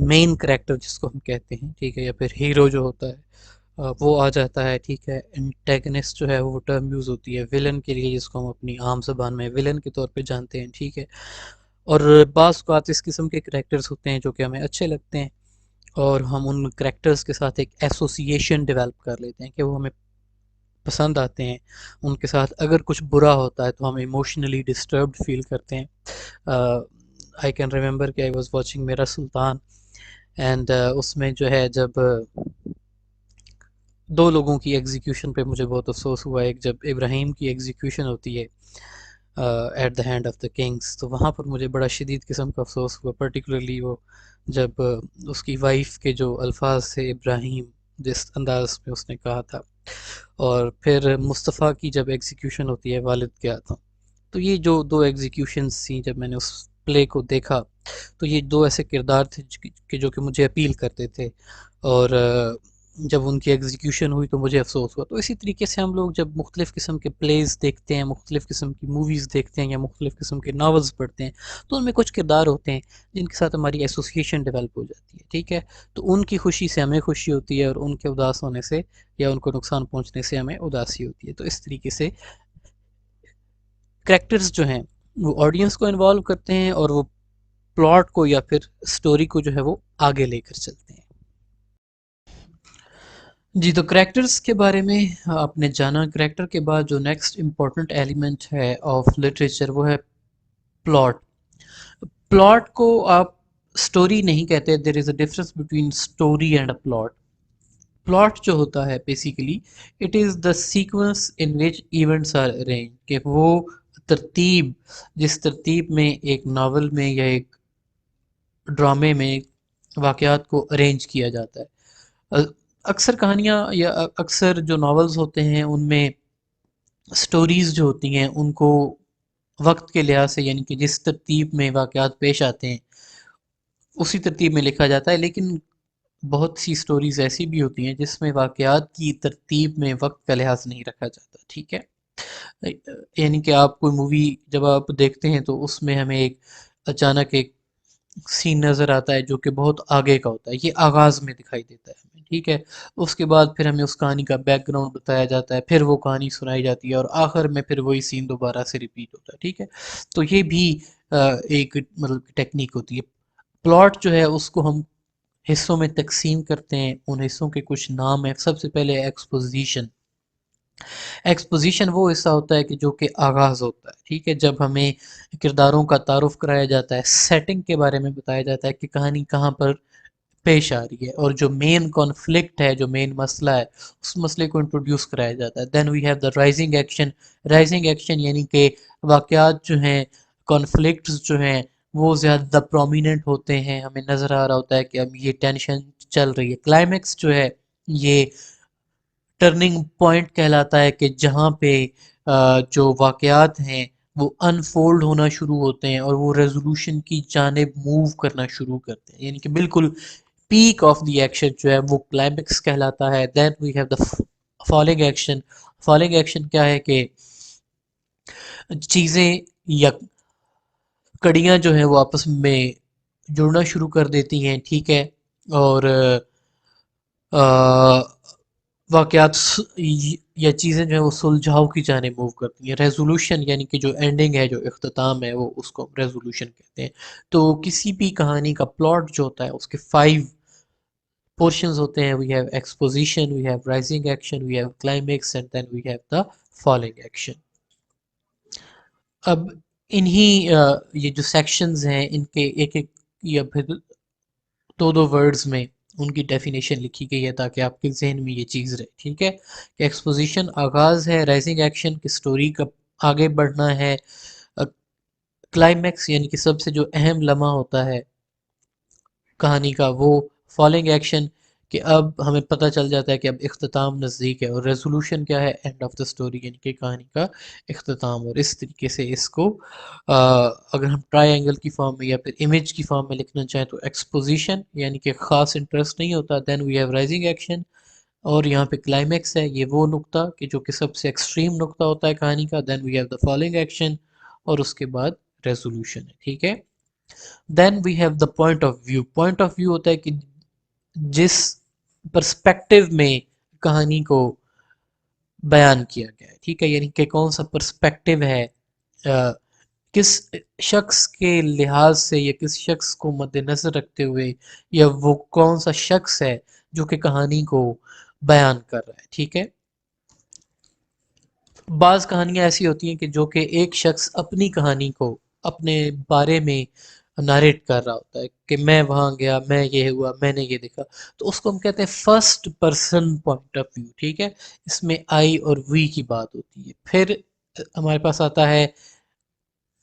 S1: مین کریکٹر جس کو ہم کہتے ہیں، ٹھیک ہے، یا پھر ہیرو جو ہوتا ہے وہ آ جاتا ہے، ٹھیک ہے۔ انٹیگنسٹ جو ہے وہ ٹرم یوز ہوتی ہے ویلن کے لیے، جس کو ہم اپنی عام زبان میں ویلن کے طور پہ جانتے ہیں، ٹھیک ہے۔ اور بعض اوقات اس قسم کے کریکٹرز ہوتے ہیں جو کہ ہمیں اچھے لگتے ہیں، اور ہم ان کریکٹرز کے ساتھ ایک ایسوسیشن ڈیولپ کر لیتے ہیں کہ وہ ہمیں پسند آتے ہیں۔ ان کے ساتھ اگر کچھ برا ہوتا ہے تو ہم ایموشنلی ڈسٹربڈ فیل کرتے ہیں۔ آئی کین ریمبر کہ آئی واز واچنگ میرا سلطان، اینڈ اس میں جو ہے جب دو لوگوں کی ایگزیکیوشن پہ مجھے بہت افسوس ہوا۔ ایک جب ابراہیم کی ایگزیکیوشن ہوتی ہے at the hand of the kings, تو وہاں پر مجھے بڑا شدید قسم کا افسوس ہوا، پرٹیکولرلی وہ جب اس کی وائف کے جو الفاظ تھے ابراہیم جس انداز میں اس نے کہا تھا، اور پھر مصطفیٰ کی جب ایگزیکیوشن ہوتی ہے والد کے ہاتھوں، تو یہ جو دو ایگزیکیوشنز تھیں جب میں نے اس پلے کو دیکھا، تو یہ دو ایسے کردار تھے کہ جو کہ مجھے اپیل کرتے تھے، اور جب ان کی ایگزیکیوشن ہوئی تو مجھے افسوس ہوا۔ تو اسی طریقے سے ہم لوگ جب مختلف قسم کے پلیز دیکھتے ہیں، مختلف قسم کی موویز دیکھتے ہیں یا مختلف قسم کے ناولز پڑھتے ہیں، تو ان میں کچھ کردار ہوتے ہیں جن کے ساتھ ہماری ایسوسیشن ڈیولپ ہو جاتی ہے، ٹھیک ہے۔ تو ان کی خوشی سے ہمیں خوشی ہوتی ہے، اور ان کے اداس ہونے سے یا ان کو نقصان پہنچنے سے ہمیں اداسی ہوتی ہے۔ تو اس طریقے سے کریکٹرز جو ہیں وہ آڈینس کو انوالو کرتے ہیں، اور وہ پلاٹ کو یا پھر سٹوری کو جو ہے وہ آگے لے کر چلتے ہیں۔ جی، تو کریکٹرز کے بارے میں آپ نے جانا۔ کریکٹر کے بعد جو نیکسٹ امپورٹنٹ ایلیمنٹ ہے آف لٹریچر وہ ہے پلاٹ۔ پلاٹ کو آپ سٹوری نہیں کہتے، there is a difference between story and a plot. Plot جو ہوتا ہے basically it is the sequence in which events are arrange, کہ وہ ترتیب جس ترتیب میں ایک ناول میں یا ایک ڈرامے میں واقعات کو ارینج کیا جاتا ہے۔ اکثر کہانیاں یا اکثر جو ناولز ہوتے ہیں ان میں سٹوریز جو ہوتی ہیں ان کو وقت کے لحاظ سے، یعنی کہ جس ترتیب میں واقعات پیش آتے ہیں اسی ترتیب میں لکھا جاتا ہے، لیکن بہت سی سٹوریز ایسی بھی ہوتی ہیں جس میں واقعات کی ترتیب میں وقت کا لحاظ نہیں رکھا جاتا، ٹھیک ہے۔ یعنی کہ آپ کوئی مووی جب آپ دیکھتے ہیں تو اس میں ہمیں ایک اچانک ایک سین نظر آتا ہے جو کہ بہت آگے کا ہوتا ہے، یہ آغاز میں دکھائی دیتا ہے ہمیں، ٹھیک ہے۔ اس کے بعد پھر ہمیں اس کہانی کا بیک گراؤنڈ بتایا جاتا ہے، پھر وہ کہانی سنائی جاتی ہے، اور آخر میں پھر وہی سین دوبارہ سے ریپیٹ ہوتا ہے، ٹھیک ہے۔ تو یہ بھی ایک مطلب ٹیکنیک ہوتی ہے۔ پلاٹ جو ہے اس کو ہم حصوں میں تقسیم کرتے ہیں، ان حصوں کے کچھ نام ہیں۔ سب سے پہلے ایکسپوزیشن۔ ایکسپوزیشن وہ حصہ ہوتا ہے کہ جو کہ آغاز ہوتا ہے، ٹھیک ہے، جب ہمیں کرداروں کا تعارف کرایا جاتا ہے، سیٹنگ کے بارے میں بتایا جاتا ہے کہ کہانی کہاں پر پیش آ رہی ہے، اور جو مین کانفلکٹ ہے، جو مین مسئلہ ہے، اس مسئلے کو انٹروڈیوس کرایا جاتا ہے۔ Then we have the rising action. Rising action یعنی کہ واقعات جو ہیں کانفلکٹس جو ہیں وہ زیادہ پرومیننٹ ہوتے ہیں، ہمیں نظر آ رہا ہوتا ہے کہ اب یہ ٹینشن چل رہی ہے. کلائمیکس جو ہے یہ ٹرننگ پوائنٹ کہلاتا ہے کہ جہاں پہ جو واقعات ہیں وہ انفولڈ ہونا شروع ہوتے ہیں اور وہ ریزولوشن کی جانب موو کرنا شروع کرتے ہیں، یعنی کہ بالکل پیک آف دی ایکشن جو ہے وہ کلائمیکس کہلاتا ہے. Then we have the falling action. Falling action کیا ہے کہ چیزیں یا کڑیاں جو ہیں وہ آپس میں جڑنا شروع کر دیتی ہیں، ٹھیک ہے، اور واقعات یا چیزیں جو ہیں وہ سلجھاؤ کی جانب موو کرتی ہیں. ریزولوشن یعنی کہ جو اینڈنگ ہے، جو اختتام ہے، وہ اس کو ریزولوشن کہتے ہیں. تو کسی بھی کہانی کا پلاٹ جو ہوتا ہے اس کے 5 پورشنز ہوتے ہیں. We have exposition, we have rising action, we have climax and then we have the falling action. اب انہی یہ جو سیکشنز ہیں ان کے ایک ایک یا پھر دو ورڈز میں ان کی ڈیفینیشن لکھی گئی ہے تاکہ آپ کے ذہن میں یہ چیز رہے، ٹھیک ہے. کہ ایکسپوزیشن آغاز ہے، رائزنگ ایکشن کی سٹوری کا آگے بڑھنا ہے، کلائمیکس یعنی کہ سب سے جو اہم لمحہ ہوتا ہے کہانی کا وہ فالنگ ایکشن، کہ اب ہمیں پتہ چل جاتا ہے کہ اب اختتام نزدیک ہے. اور ریزولوشن کیا ہے؟ اینڈ آف دا سٹوری یعنی کہ کہانی کا اختتام. اور اس طریقے سے اس کو اگر ہم ٹرائی اینگل کی فارم میں یا پھر امیج کی فارم میں لکھنا چاہیں تو ایکسپوزیشن یعنی کہ خاص انٹرسٹ نہیں ہوتا، دین وی ہیو رائزنگ ایکشن، اور یہاں پہ کلائمیکس ہے، یہ وہ نقطہ کہ جو کہ سب سے ایکسٹریم نقطہ ہوتا ہے کہانی کا، then we have the following action, اور اس کے بعد ریزولوشن ہے، ٹھیک ہے. Then we have the point of view. Point of view ہوتا ہے کہ جس پرسپیکٹو میں کہانی کو بیان کیا گیا ہے، ٹھیک ہے، یعنی کہ کون سا پرسپیکٹو ہے، کس شخص کے لحاظ سے یا کس شخص کو مد نظر رکھتے ہوئے، یا وہ کون سا شخص ہے جو کہ کہانی کو بیان کر رہا ہے، ٹھیک ہے. بعض کہانیاں ایسی ہوتی ہیں کہ جو کہ ایک شخص اپنی کہانی کو اپنے بارے میں نریٹ کر رہا ہوتا ہے کہ میں وہاں گیا، میں یہ ہوا، میں نے یہ دیکھا، تو اس کو ہم کہتے ہیں first person point of view, ٹھیک ہے. اس میں آئی اور وی کی بات ہوتی ہے. پھر ہمارے پاس آتا ہے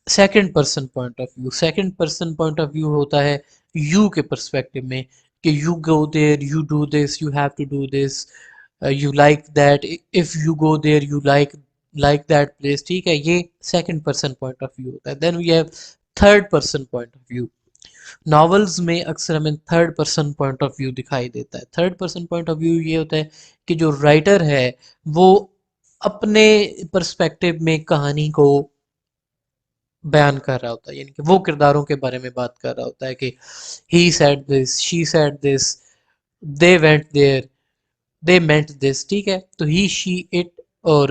S1: second person point of view. Second person point of view ہوتا ہے یو کے پرسپیکٹو میں، کہ you go there, you do this, you have to do this, you like that, if you go there you like that place, ٹھیک ہے. یہ second person point of view ہوتا ہے. Then we have third person point of view. Novels میں اکثر ہمیں third person point of view دکھائی دیتا ہے. Third person point of view یہ ہوتا ہے کہ جو رائٹر ہے وہ اپنے پرسپیکٹو میں کہانی کو بیان کر رہا ہوتا ہے، یعنی کہ وہ کرداروں کے بارے میں بات کر رہا ہوتا ہے کہ he said this, she said this, they went there, they meant this, ٹھیک ہے. تو ہی، شی، اٹ اور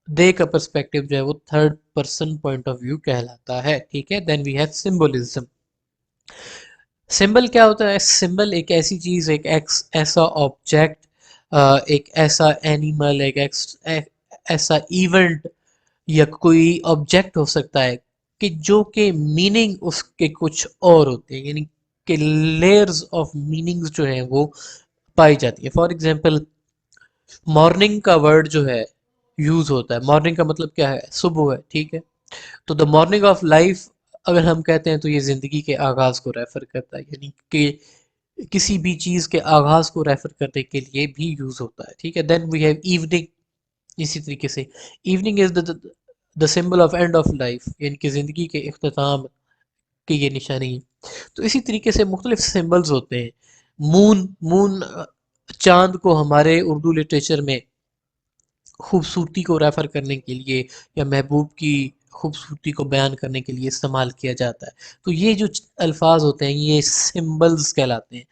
S1: دے کا پرسپیکٹو جو ہے وہ third person point of view کہلاتا ہے، ٹھیک ہے. Then we have symbolism. Symbol کیا ہوتا ہے؟ سمبل ایک ایسی چیز، ایک ایسا آبجیکٹ، ایک ایسا اینیمل، ایک ایسا ایونٹ یا کوئی آبجیکٹ ہو سکتا ہے کہ جو کہ میننگ اس کے کچھ اور ہوتے ہیں، یعنی کہ لیئرز آف میننگز جو ہیں وہ پائی جاتی ہے. فار ایگزامپل مارننگ کا ورڈ جو ہے یوز ہوتا ہے. مارننگ کا مطلب کیا ہے؟ صبح ہے، ٹھیک ہے. تو دا مارننگ آف لائف اگر ہم کہتے ہیں تو یہ زندگی کے آغاز کو ریفر کرتا ہے، یعنی کہ کسی بھی چیز کے آغاز کو ریفر کرنے کے لیے بھی یوز ہوتا ہے، ٹھیک ہے. Then we have evening. اسی طریقے سے evening is the symbol of and of life, یعنی کہ زندگی کے اختتام کی یہ نشانی ہے. تو اسی طریقے سے مختلف سمبلز ہوتے ہیں. مون چاند کو ہمارے اردو لٹریچر میں خوبصورتی کو ریفر کرنے کے لیے یا محبوب کی خوبصورتی کو بیان کرنے کے لیے استعمال کیا جاتا ہے. تو یہ جو الفاظ ہوتے ہیں یہ سمبلز کہلاتے ہیں.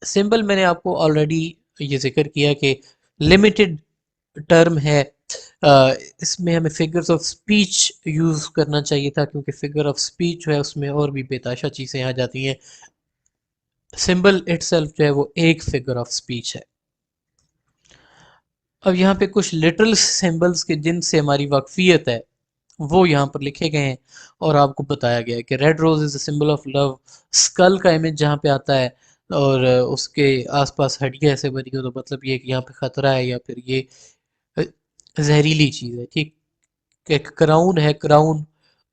S1: سمبل میں نے آپ کو آلریڈی یہ ذکر کیا کہ لمیٹڈ ٹرم ہے، اس میں ہمیں فگرز آف سپیچ یوز کرنا چاہیے تھا کیونکہ فگر آف سپیچ جو ہے اس میں اور بھی بے تحاشا چیزیں آ جاتی ہیں. سمبل اٹ سیلف جو ہے وہ ایک فگر آف سپیچ ہے. اب یہاں پہ کچھ لٹرل سمبلز کے جن سے ہماری واقفیت ہے وہ یہاں پر لکھے گئے ہیں اور آپ کو بتایا گیا ہے کہ red rose is a symbol of love. Skull کا امیج جہاں پہ آتا ہے اور اس کے آس پاس ہڈیاں ایسے بنی ہو تو مطلب یہ کہ یہاں پہ خطرہ ہے یا پھر یہ زہریلی چیز ہے، ٹھیک. ایک کراؤن ہے، crown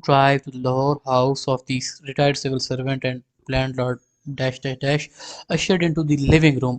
S1: drive to the Lahore house of the retired civil servant and landlord dash dash dash ushered into the living room.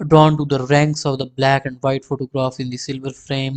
S1: drawn to the ranks of the black and white photographs in the silver frame,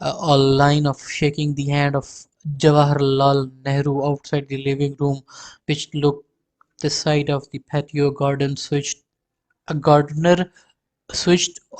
S1: a line of shaking the hand of Jawaharlal Nehru outside the living room, which looked the side of the patio garden switched a gardener switched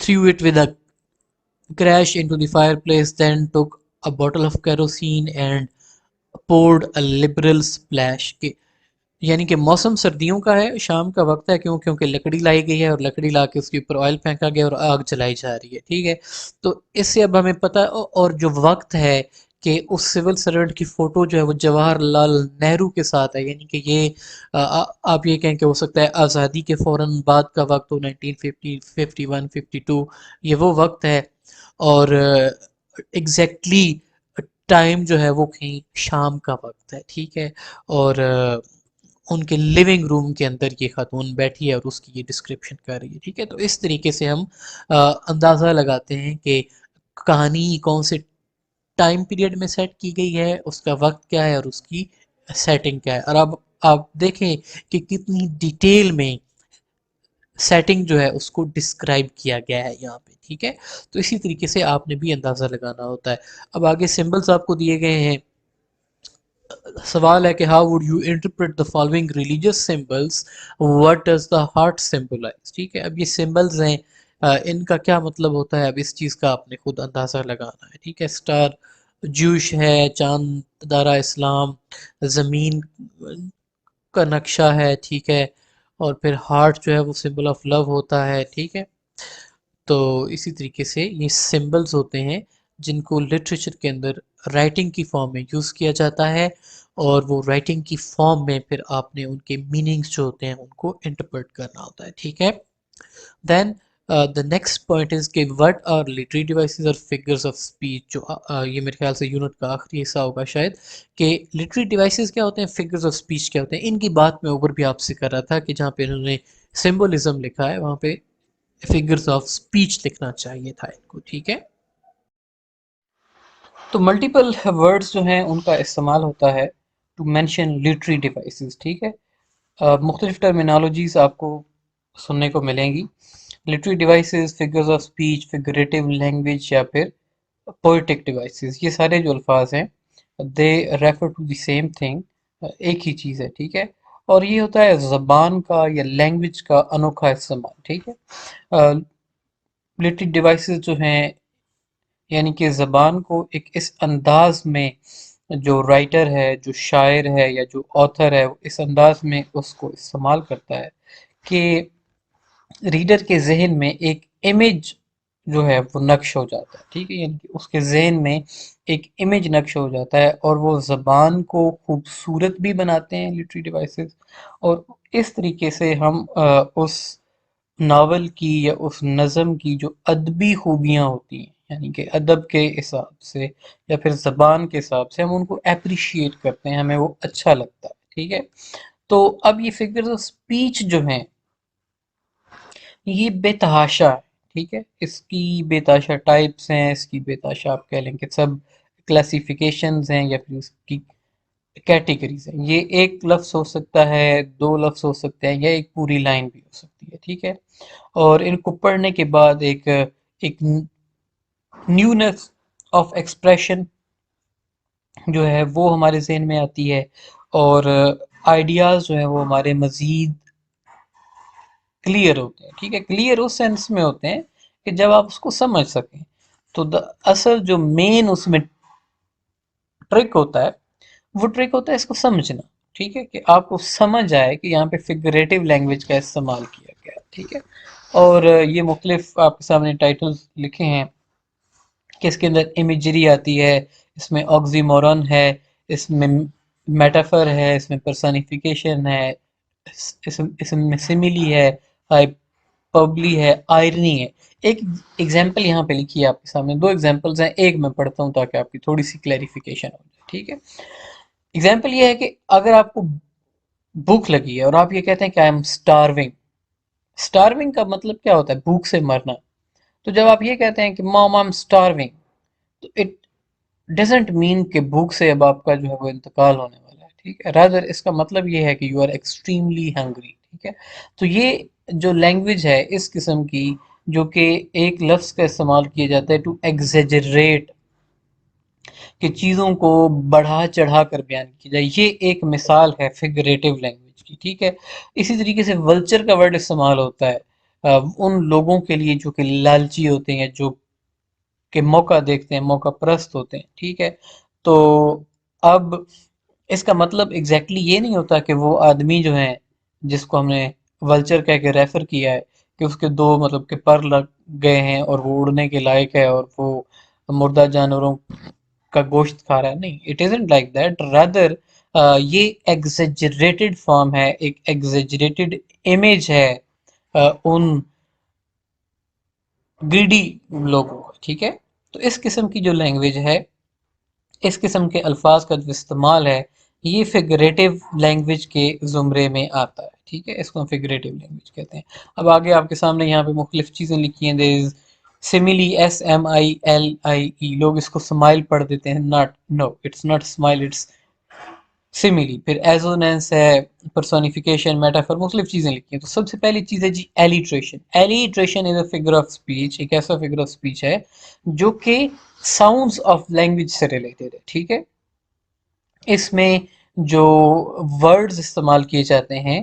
S1: threw it with a crash into the fireplace, then took a bottle of kerosene and poured a liberal splash کہ یعنی کہ موسم سردیوں کا ہے، شام کا وقت ہے، کیونکہ لکڑی لائی گئی ہے اور لکڑی لا کے اس کے اوپر آئل پھینکا گیا اور آگ جلائی جا رہی ہے، ٹھیک ہے۔ تو اس سے اب ہمیں پتہ، اور جو وقت ہے کہ اس سول سرونٹ کی فوٹو جو ہے وہ جواہر لال نہرو کے ساتھ ہے، یعنی کہ یہ آپ یہ کہیں کہ ہو سکتا ہے آزادی کے فوراً بعد کا وقت ہو، 1950 51 52، یہ وہ وقت ہے۔ اور ایگزیکٹلی ٹائم جو ہے وہ کہیں شام کا وقت ہے، ٹھیک ہے۔ اور ان کے لیونگ روم کے اندر یہ خاتون بیٹھی ہے اور اس کی یہ ڈسکرپشن کر رہی ہے، ٹھیک ہے۔ تو اس طریقے سے ہم اندازہ لگاتے ہیں کہ کہانی کون سے ٹائم پیریڈ میں سیٹ کی گئی ہے، اس کا وقت کیا ہے اور اس کی سیٹنگ کیا ہے۔ اور اب آپ دیکھیں کہ کتنی ڈیٹیل میں سیٹنگ جو ہے اس کو ڈسکرائب کیا گیا ہے یہاں پہ، ٹھیک ہے۔ تو اسی طریقے سے آپ نے بھی اندازہ لگانا ہوتا ہے۔ اب آگے سمبلز آپ کو دیے گئے ہیں۔ سوال ہے کہ how would you interpret the following religious symbols, what does the heart symbolise, ٹھیک ہے۔ اب یہ سمبلز ہیں، ان کا کیا مطلب ہوتا ہے، اب اس چیز کا آپ نے خود اندازہ لگانا ہے، ٹھیک ہے۔ اسٹار جوش ہے، چاند دارا اسلام، زمین کا نقشہ ہے، ٹھیک ہے۔ اور پھر ہارٹ جو ہے وہ سمبل آف لو ہوتا ہے، ٹھیک ہے۔ تو اسی طریقے سے یہ سمبلز ہوتے ہیں جن کو لٹریچر کے اندر رائٹنگ کی فارم میں یوز کیا جاتا ہے، اور وہ رائٹنگ کی فارم میں پھر آپ نے ان کے میننگز جو ہوتے ہیں ان کو انٹرپریٹ کرنا ہوتا ہے، ٹھیک ہے۔ دین دا نیکسٹ پوائنٹ از کہ وٹ آر لٹری ڈیوائسز اور فگرز آف اسپیچ، جو یہ میرے خیال سے یونٹ کا آخری حصہ ہوگا شاید، کہ لٹری ڈیوائسز کیا ہوتے ہیں، فگرز آف اسپیچ کیا ہوتے ہیں۔ ان کی بات میں اوپر بھی آپ سے کر رہا تھا کہ جہاں پہ انہوں نے سمبولزم لکھا ہے وہاں پہ فگرز آف اسپیچ لکھنا چاہیے تھا ان کو، ٹھیک ہے۔ تو ملٹیپل ورڈز جو ہیں ان کا استعمال ہوتا ہے ٹو مینشن لٹری ڈیوائسز، ٹھیک ہے۔ مختلف ٹرمینالوجیز آپ کو سننے کو ملیں گی، literary devices, figures of speech, figurative language, یا پھر پوئٹک ڈیوائسز، یہ سارے جو الفاظ ہیں they refer to the same thing, ایک ہی چیز ہے، ٹھیک ہے۔ اور یہ ہوتا ہے زبان کا یا لینگویج کا انوکھا استعمال، ٹھیک ہے۔ لٹری ڈیوائسز جو ہیں یعنی کہ زبان کو ایک اس انداز میں، جو رائٹر ہے، جو شاعر ہے یا جو آتھر ہے، اس انداز میں اس کو استعمال کرتا ہے کہ ریڈر کے ذہن میں ایک امیج جو ہے وہ نقش ہو جاتا ہے، ٹھیک ہے۔ یعنی کہ اس کے ذہن میں ایک امیج نقش ہو جاتا ہے، اور وہ زبان کو خوبصورت بھی بناتے ہیں لٹری ڈیوائسز، اور اس طریقے سے ہم اس ناول کی یا اس نظم کی جو ادبی خوبیاں ہوتی ہیں، یعنی کہ ادب کے حساب سے یا پھر زبان کے حساب سے، ہم ان کو اپریشیٹ کرتے ہیں، ہمیں وہ اچھا لگتا ہے، ٹھیک ہے۔ تو اب یہ فگرز آف اسپیچ جو ہیں یہ بے تحاشا ہے، ٹھیک ہے۔ اس کی بے تحاشا ٹائپس ہیں، اس کی بے تحاشا آپ کہہ لیں کہ سب کلاسیفیکیشنز ہیں یا پھر اس کی کیٹیگریز ہیں۔ یہ ایک لفظ ہو سکتا ہے، دو لفظ ہو سکتے ہیں، یا ایک پوری لائن بھی ہو سکتی ہے، ٹھیک ہے۔ اور ان کو پڑھنے کے بعد ایک نیونیس آف ایکسپریشن جو ہے وہ ہمارے ذہن میں آتی ہے، اور آئیڈیاز جو ہیں وہ ہمارے مزید کلیئر ہوتے ہیں، ٹھیک ہے۔ کلیئر اس سینس میں ہوتے ہیں کہ جب آپ اس کو سمجھ سکیں، تو اصل جو مین اس میں ٹرک ہوتا ہے، وہ ٹرک ہوتا ہے اس کو سمجھنا، ٹھیک ہے، کہ آپ کو سمجھ آئے کہ یہاں پہ فگریٹو لینگویج کا استعمال کیا گیا، ٹھیک ہے۔ اور یہ مختلف آپ کے سامنے ٹائٹلز لکھے ہیں کہ اس کے اندر امیجری آتی ہے، اس میں آکزی مورن ہے، اس میں میٹافر ہے، اس میں پرسانیفیکیشن ہے، اس میں سملی ہے، پبلی ہے، آئرنی ہے۔ ایک ایگزامپل یہاں پہ لکھی ہے آپ کے سامنے، دو ایگزامپلز ہیں، ایک میں پڑھتا ہوں تاکہ آپ کی تھوڑی سی کلیریفیکیشن ہو جائے، ٹھیک ہے۔ ایگزامپل یہ ہے کہ اگر آپ کو بھوک لگی ہے اور آپ یہ کہتے ہیں کہ آئی ایم اسٹارونگ، اسٹارونگ کا مطلب کیا ہوتا ہے، بھوک سے مرنا۔ تو جب آپ یہ کہتے ہیں کہ مام آئی ایم اسٹارونگ، تو اٹ ڈزنٹ مین کہ بھوک سے اب آپ کا جو ہے وہ انتقال ہونے والا ہے، ٹھیک ہے۔ رادر اس کا مطلب یہ ہے کہ یو آر ایکسٹریملی ہنگری، ٹھیک ہے۔ تو یہ جو لینگویج ہے اس قسم کی، جو کہ ایک لفظ کا استعمال کیا جاتا ہے ٹو ایگزیجریٹ، کہ چیزوں کو بڑھا چڑھا کر بیان کی جائے، یہ ایک مثال ہے فگریٹو لینگویج کی، ٹھیک ہے۔ اسی طریقے سے ولچر کا ورڈ استعمال ہوتا ہے ان لوگوں کے لیے جو کہ لالچی ہوتے ہیں، جو کہ موقع دیکھتے ہیں، موقع پرست ہوتے ہیں، ٹھیک ہے۔ تو اب اس کا مطلب ایگزیکٹلی یہ نہیں ہوتا کہ وہ آدمی جو ہیں جس کو ہم نے ولچر کہہ کے ریفر کیا ہے کہ اس کے دو مطلب کہ پر لگ گئے ہیں اور وہ اڑنے کے لائق ہے اور وہ مردہ جانوروں کا گوشت کھا رہا ہے. نہیں، it isn't like that, rather یہ ایگزیجریٹڈ فارم ہے، ایک ایگزیجریٹڈ امیج ہے ان گریڈی لوگوں کا. ٹھیک ہے، تو اس قسم کی جو لینگویج ہے، اس قسم کے الفاظ کا جو استعمال ہے، یہ فگریٹو لینگویج کے زمرے میں آتا ہے. ٹھیک ہے، اس کو ہم فگریٹو لینگویج کہتے ہیں. اب آگے آپ کے سامنے یہاں پہ مختلف چیزیں لکھی ہیں. دیر از سملی، SMILIE، لوگ اس کو سمائل پڑھ دیتے ہیں. Not, no it's not smile, it's simile. پھر ایزونینس ہے، پرسونیفیکیشن، میٹافر، مختلف چیزیں لکھی ہیں. تو سب سے پہلی چیز ہے جی ایلیٹریشن. ایلیٹریشن از اے فگر آف اسپیچ، ایک ایسا فگر آف اسپیچ ہے جو کہ ساؤنڈز آف لینگویج سے ریلیٹڈ ہے. ٹھیک ہے، اس میں جو ورڈز استعمال کیے جاتے ہیں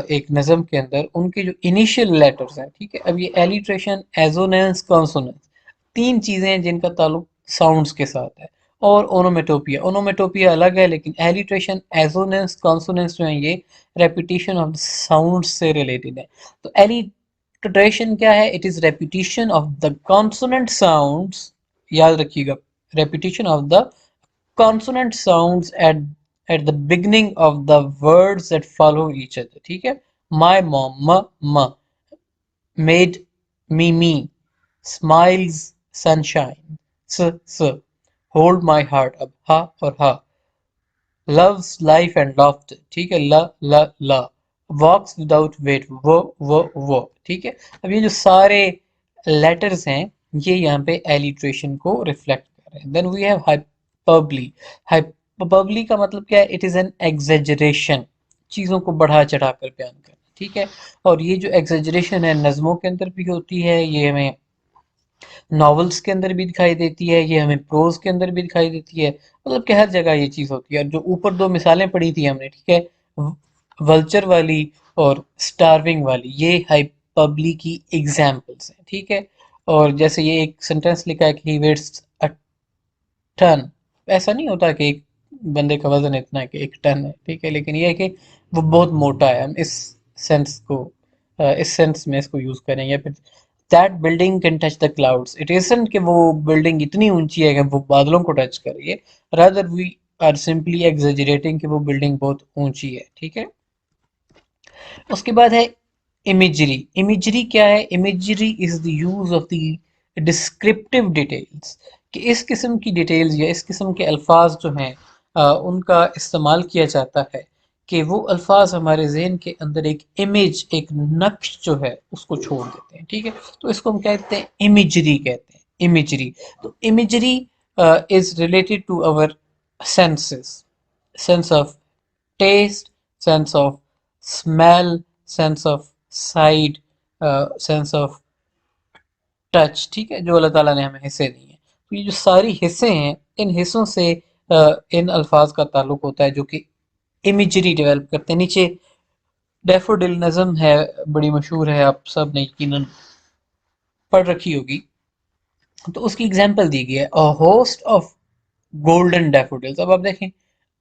S1: ایک نظم کے اندر، ان کے جو انیشیل لیٹرز ہیں. ٹھیک ہے، اب یہ ایلیٹریشن، ایزونینس، کانسوننس، تین چیزیں ہیں جن کا تعلق ساؤنڈز کے ساتھ ہے. اور اونومیٹوپیا، اونومیٹوپیا الگ ہے، لیکن ایلیٹریشن، ایزونینس، کانسوننس جو ہیں یہ ریپیٹیشن آف ساؤنڈ سے ریلیٹڈ ہے. تو ایلیٹریشن کیا ہے؟ It is repetition of the consonant sounds. یاد رکھیے گا، repetition of the consonant sounds at the beginning of the words that follow each other. ٹھیک ہے، my mom، m، made me، smiles، sunshine، s، hold my heart، اب ha اور ha، loves life and laughter. ٹھیک ہے، la، walks without weight، وہ. ٹھیک ہے، اب یہ جو سارے لیٹرز ہیں یہ یہاں پہ ایلیٹریشن کو ریفلیکٹ کر رہے ہیں. دین وی ہیو ہائپربلی. ہائپربلی کا مطلب کیا ہے؟ اٹ از این ایگزیجریشن، چیزوں کو بڑھا چڑھا کر بیان کرنا. ٹھیک ہے، اور یہ جو ایگزیجریشن ہے نظموں کے اندر بھی ہوتی ہے، یہ ہمیں ناولز کے اندر بھی دکھائی دیتی ہے، یہ ہمیں پروز کے اندر بھی دکھائی دیتی ہے. مطلب کہ ہر جگہ یہ چیز ہوتی ہے. اور جو اوپر دو مثالیں پڑھی تھی ہم نے، ٹھیک ہے، ولچر والی اور سٹارونگ والی، یہ ہائپربلی کی ایگزامپلس ہیں. ٹھیک ہے، اور جیسے یہ ایک سینٹینس لکھا ہے کہ ہی ویٹس اے ٹن، ایسا نہیں ہوتا کہ ایک بندے کا وزن اتنا ہے کہ ایک ٹن ہے. ٹھیک ہے، لیکن یہ ہے کہ وہ بہت موٹا ہے. ہم اس سینس کو اس سینس میں اس کو یوز کریں. یا پھر that building can touch the clouds. It isn't کہ وہ بلڈنگ اتنی اونچی ہے کہ وہ بادلوں کو ٹچ کر رہی ہے. rather we are simply exaggerating کہ وہ بلڈنگ بہت اونچی ہے. ٹھیک ہے، اس کے بعد ہے امیجری. امیجری کیا ہے؟ Imagery is the use of the descriptive details, کہ اس قسم کی ڈیٹیلز یا اس قسم کے الفاظ جو ہیں ان کا استعمال کیا جاتا ہے کہ وہ الفاظ ہمارے ذہن کے اندر ایک امیج، ایک نقش جو ہے اس کو چھوڑ دیتے ہیں. ٹھیک ہے، تو اس کو ہم کہتے ہیں امیجری کہتے ہیں. امیجری، تو imagery is related to our senses, sense of taste, sense of smell, sense of sight, sense of touch. ٹھیک ہے، جو اللہ تعالیٰ نے ہمیں حصے دی ہیں. تو یہ جو ساری حصے ہیں، ان حصوں سے ان الفاظ کا تعلق ہوتا ہے جو کہ امیجری ڈیولپ کرتے ہیں. نیچے ڈیفوڈل نظم ہے، بڑی مشہور ہے، آپ سب نے یقیناً پڑھ رکھی ہوگی. تو اس کی اگزامپل دی گئی ہے، a host of golden daffodils. اب آپ دیکھیں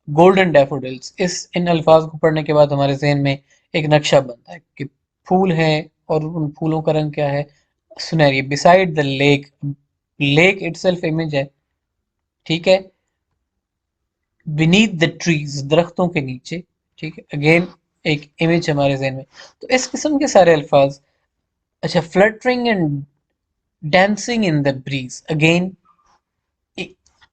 S1: گولڈن ڈیفوڈلز، ان الفاظ کو پڑھنے کے بعد ہمارے ذہن میں ایک نقشہ بنتا ہے کہ پھول ہیں اور ان پھولوں کا رنگ کیا ہے؟ سنہری. beside the lake، lake itself image ہے. ٹھیک ہے، beneath the trees، درختوں کے نیچے. ٹھیک ہے، اگین ایک امیج ہمارے ذہن میں. تو اس قسم کے سارے الفاظ. اچھا، fluttering and dancing in the breeze، again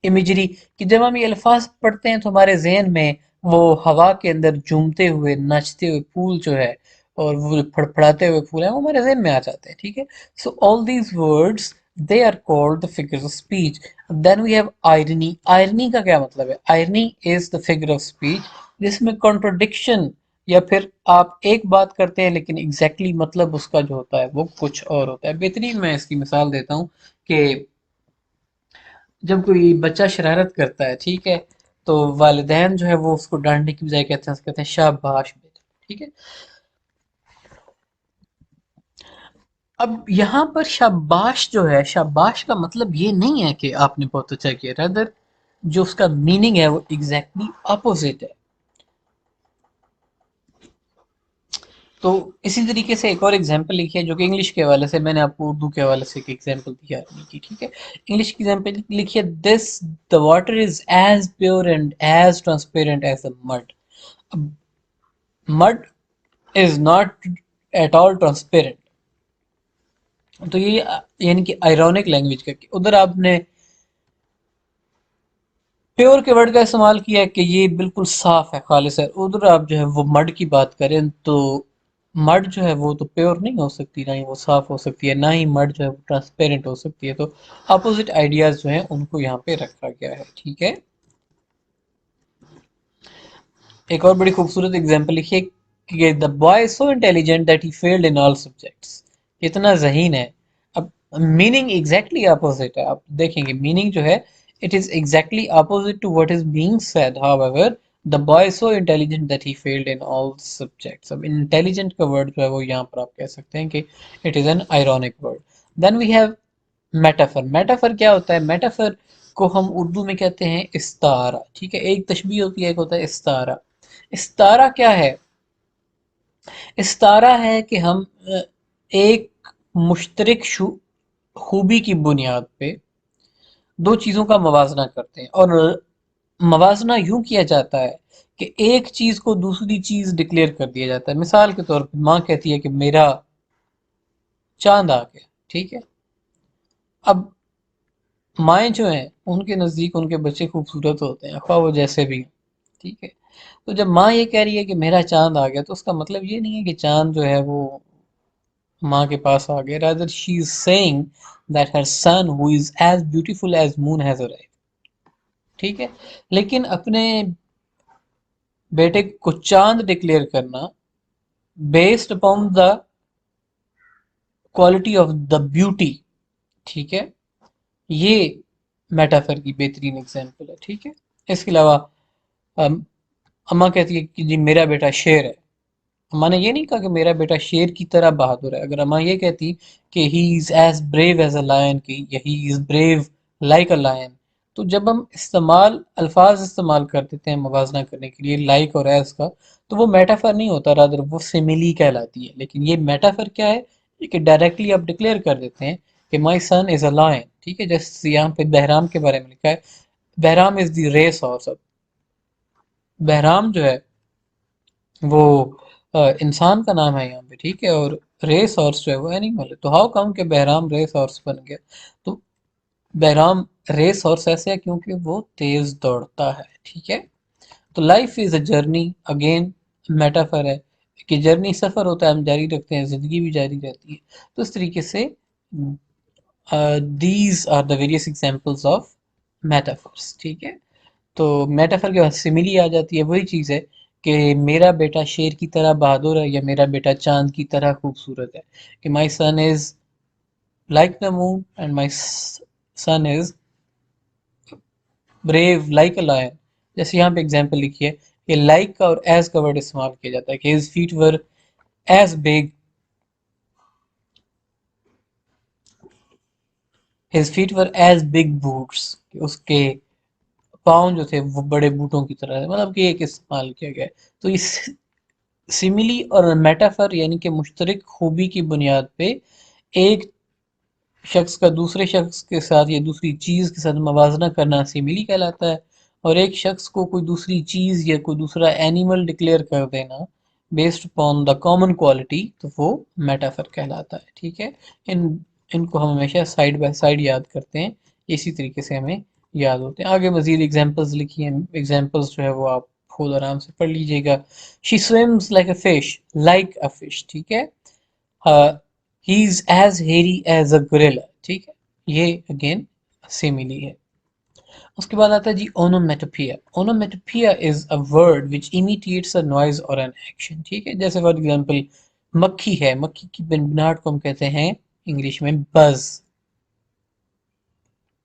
S1: imagery, کہ جب ہم یہ الفاظ پڑھتے ہیں تو ہمارے ذہن میں وہ ہوا کے اندر جھومتے ہوئے ناچتے ہوئے پھول جو ہے اور وہ پھڑپھڑاتے ہوئے پھول ہیں وہ ہمارے ذہن میں آ جاتے ہیں. ٹھیک ہے، so all these words they are called the figures of speech. Then we have irony. irony کا کیا مطلب ہے؟ irony is the figure of speech جس میں contradiction، یا پھر آپ ایک بات کرتے ہیں لیکن exactly مطلب اس کا جو ہوتا ہے وہ کچھ اور ہوتا ہے. بہترین میں اس کی مثال دیتا ہوں کہ جب کوئی بچہ شرارت کرتا ہے، ٹھیک ہے، تو والدین جو ہے وہ اس کو ڈانٹنے کی بجائے کہتے ہیں شاباش بیٹا. ٹھیک ہے، اب یہاں پر شاباش جو ہے، شاباش کا مطلب یہ نہیں ہے کہ آپ نے بہت اچھا کیا. رادر جو اس کا میننگ ہے وہ ایگزیکٹلی اپوزٹ ہے. تو اسی طریقے سے ایک اور ایگزامپل لکھی ہے جو کہ انگلش کے حوالے سے، میں نے آپ کو اردو کے حوالے سے ایک ایگزامپل دیا کی، ٹھیک ہے. انگلش کی ایگزامپل لکھی ہے this the water is as pure and as transparent as the mud. Mud is not at all transparent. تو یہ یعنی کہ آئرونک لینگویج کا، ادھر آپ نے پیور کے ورڈ کا استعمال کیا ہے کہ یہ بالکل صاف ہے، خالص ہے. ادھر آپ جو ہے وہ مڈ کی بات کریں تو مڈ جو ہے وہ تو پیور نہیں ہو سکتی، نہ ہی وہ صاف ہو سکتی ہے، نہ ہی مڈ جو ہے وہ ٹرانسپیرنٹ ہو سکتی ہے. تو اپوزٹ آئیڈیاز جو ہیں ان کو یہاں پہ رکھا گیا ہے، ٹھیک ہے. ایک اور بڑی خوبصورت اگزامپل لکھیے کہ the boy so intelligent that he field in all subjects. اتنا ذہین ہے. اب میننگ ایگزیکٹلی اپوزٹ ہے. آپ دیکھیں گے میننگ جو ہے it is exactly opposite to what is being said. however the boy is so intelligent that he failed in all subjects. اب انٹیلیجنٹ کا ورڈ جو ہے وہ یہاں پر آپ کہہ سکتے ہیں کہ it is an ironic word. then we have metaphor. Metaphor کیا ہوتا ہے؟ میٹافر کو ہم اردو میں کہتے ہیں استعارہ، ٹھیک ہے. ایک تشبیہ ہوتی ہے، ایک ہوتا ہے استعارہ. استعارہ کیا ہے؟ استعارہ ہے کہ ہم ایک مشترک خوبی کی بنیاد پہ دو چیزوں کا موازنہ کرتے ہیں، اور موازنہ یوں کیا جاتا ہے کہ ایک چیز کو دوسری چیز ڈکلیئر کر دیا جاتا ہے. مثال کے طور پر ماں کہتی ہے کہ میرا چاند آ گیا، ٹھیک ہے. اب مائیں جو ہیں ان کے نزدیک ان کے بچے خوبصورت ہوتے ہیں، خواہ وہ جیسے بھی، ٹھیک ہے. تو جب ماں یہ کہہ رہی ہے کہ میرا چاند آ گیا تو اس کا مطلب یہ نہیں ہے کہ چاند جو ہے وہ ماں کے پاس آ گیا. rather she is saying that her son who is as beautiful as moon has arrived. ٹھیک ہے. لیکن اپنے بیٹے کو چاند ڈکلیئر کرنا based upon the quality of the beauty, ٹھیک ہے، یہ میٹافر کی بہترین ایگزامپل ہے، ٹھیک ہے. اس کے علاوہ اماں کہتی ہے کہ جی میرا بیٹا شیر ہے. اماں نے یہ نہیں کہا کہ میرا بیٹا شیر کی طرح بہادر ہے. اگر اماں یہ کہتی کہ he is as brave as a lion کی، یا he is brave like a lion, تو جب ہم الفاظ استعمال کر دیتے ہیں موازنہ کرنے کے لیے لائک اور ایز کا، تو وہ میٹافر نہیں ہوتا، رادر وہ سیملی کہلاتی ہے. لیکن یہ میٹافر کیا ہے؟ کہ ڈائریکٹلی آپ ڈکلیئر کر دیتے ہیں کہ my son is a line, ٹھیک ہے. جیسے یہاں پہ بہرام کے بارے میں لکھا ہے بہرام از دی ریس ہارس. اب بہرام جو ہے وہ انسان کا نام ہے یہاں پہ، ٹھیک ہے، اور ریس ہارس جو ہے وہ اینیمل ہے. تو ہاؤ کم کہ بہرام ریس ہارس بن گیا؟ تو بہرام ریس ہارس ایسے ہے کیونکہ وہ تیز دوڑتا ہے، ٹھیک ہے. تو life is a journey, again metaphor ہے کہ جرنی سفر ہوتا ہے، ہم جاری رکھتے ہیں، زندگی بھی جاری رہتی ہے. تو اس طریقے سے these are the various examples of metaphors, ٹھیک ہے. تو میٹافر کے بعد سملی آ جاتی ہے. وہی چیز ہے کہ میرا بیٹا شیر کی طرح بہادر ہے، یا میرا بیٹا چاند کی طرح خوبصورت ہے. کہ my son is like the moon and my son is brave like a lion. جیسے یہاں پہ ایگزامپل لکھی ہے کہ لائک کا اور ایز کا ورڈ استعمال کیا جاتا ہے کہ his feet were as big his feet were as big boots. کہ اس کے پاؤں جو تھے وہ بڑے بوٹوں کی طرح ہے، مطلب کہ ایک استعمال کیا گیا ہے. تو اس سملی اور میٹافر یعنی کہ مشترک خوبی کی بنیاد پہ ایک شخص کا دوسرے شخص کے ساتھ یا دوسری چیز کے ساتھ موازنہ کرنا سملی کہلاتا ہے، اور ایک شخص کو کوئی دوسری چیز یا کوئی دوسرا اینیمل ڈکلیئر کر دینا based upon the common quality تو وہ میٹافر کہلاتا ہے، ٹھیک ہے. ان کو ہم ہمیشہ سائڈ بائی سائڈ یاد کرتے ہیں، اسی طریقے سے ہمیں یاد ہوتے ہیں. آگے مزید ایگزامپلس لکھی ہیں، ایگزامپلس جو ہے وہ آپ خود آرام سے پڑھ لیجئے گا. She swims like a fish, like a fish, ٹھیک ہے. He is as hairy as a gorilla, ٹھیک ہے. یہ اگین سیملی ہے. اس کے بعد آتا ہے G onomatopoeia. Onomatopoeia is a word which imitates a noise or an action، ٹھیک ہے. جیسے فار ایگزامپل مکھی ہے، مکھی کی بنبناہٹ کو ہم کہتے ہیں انگلش میں بز.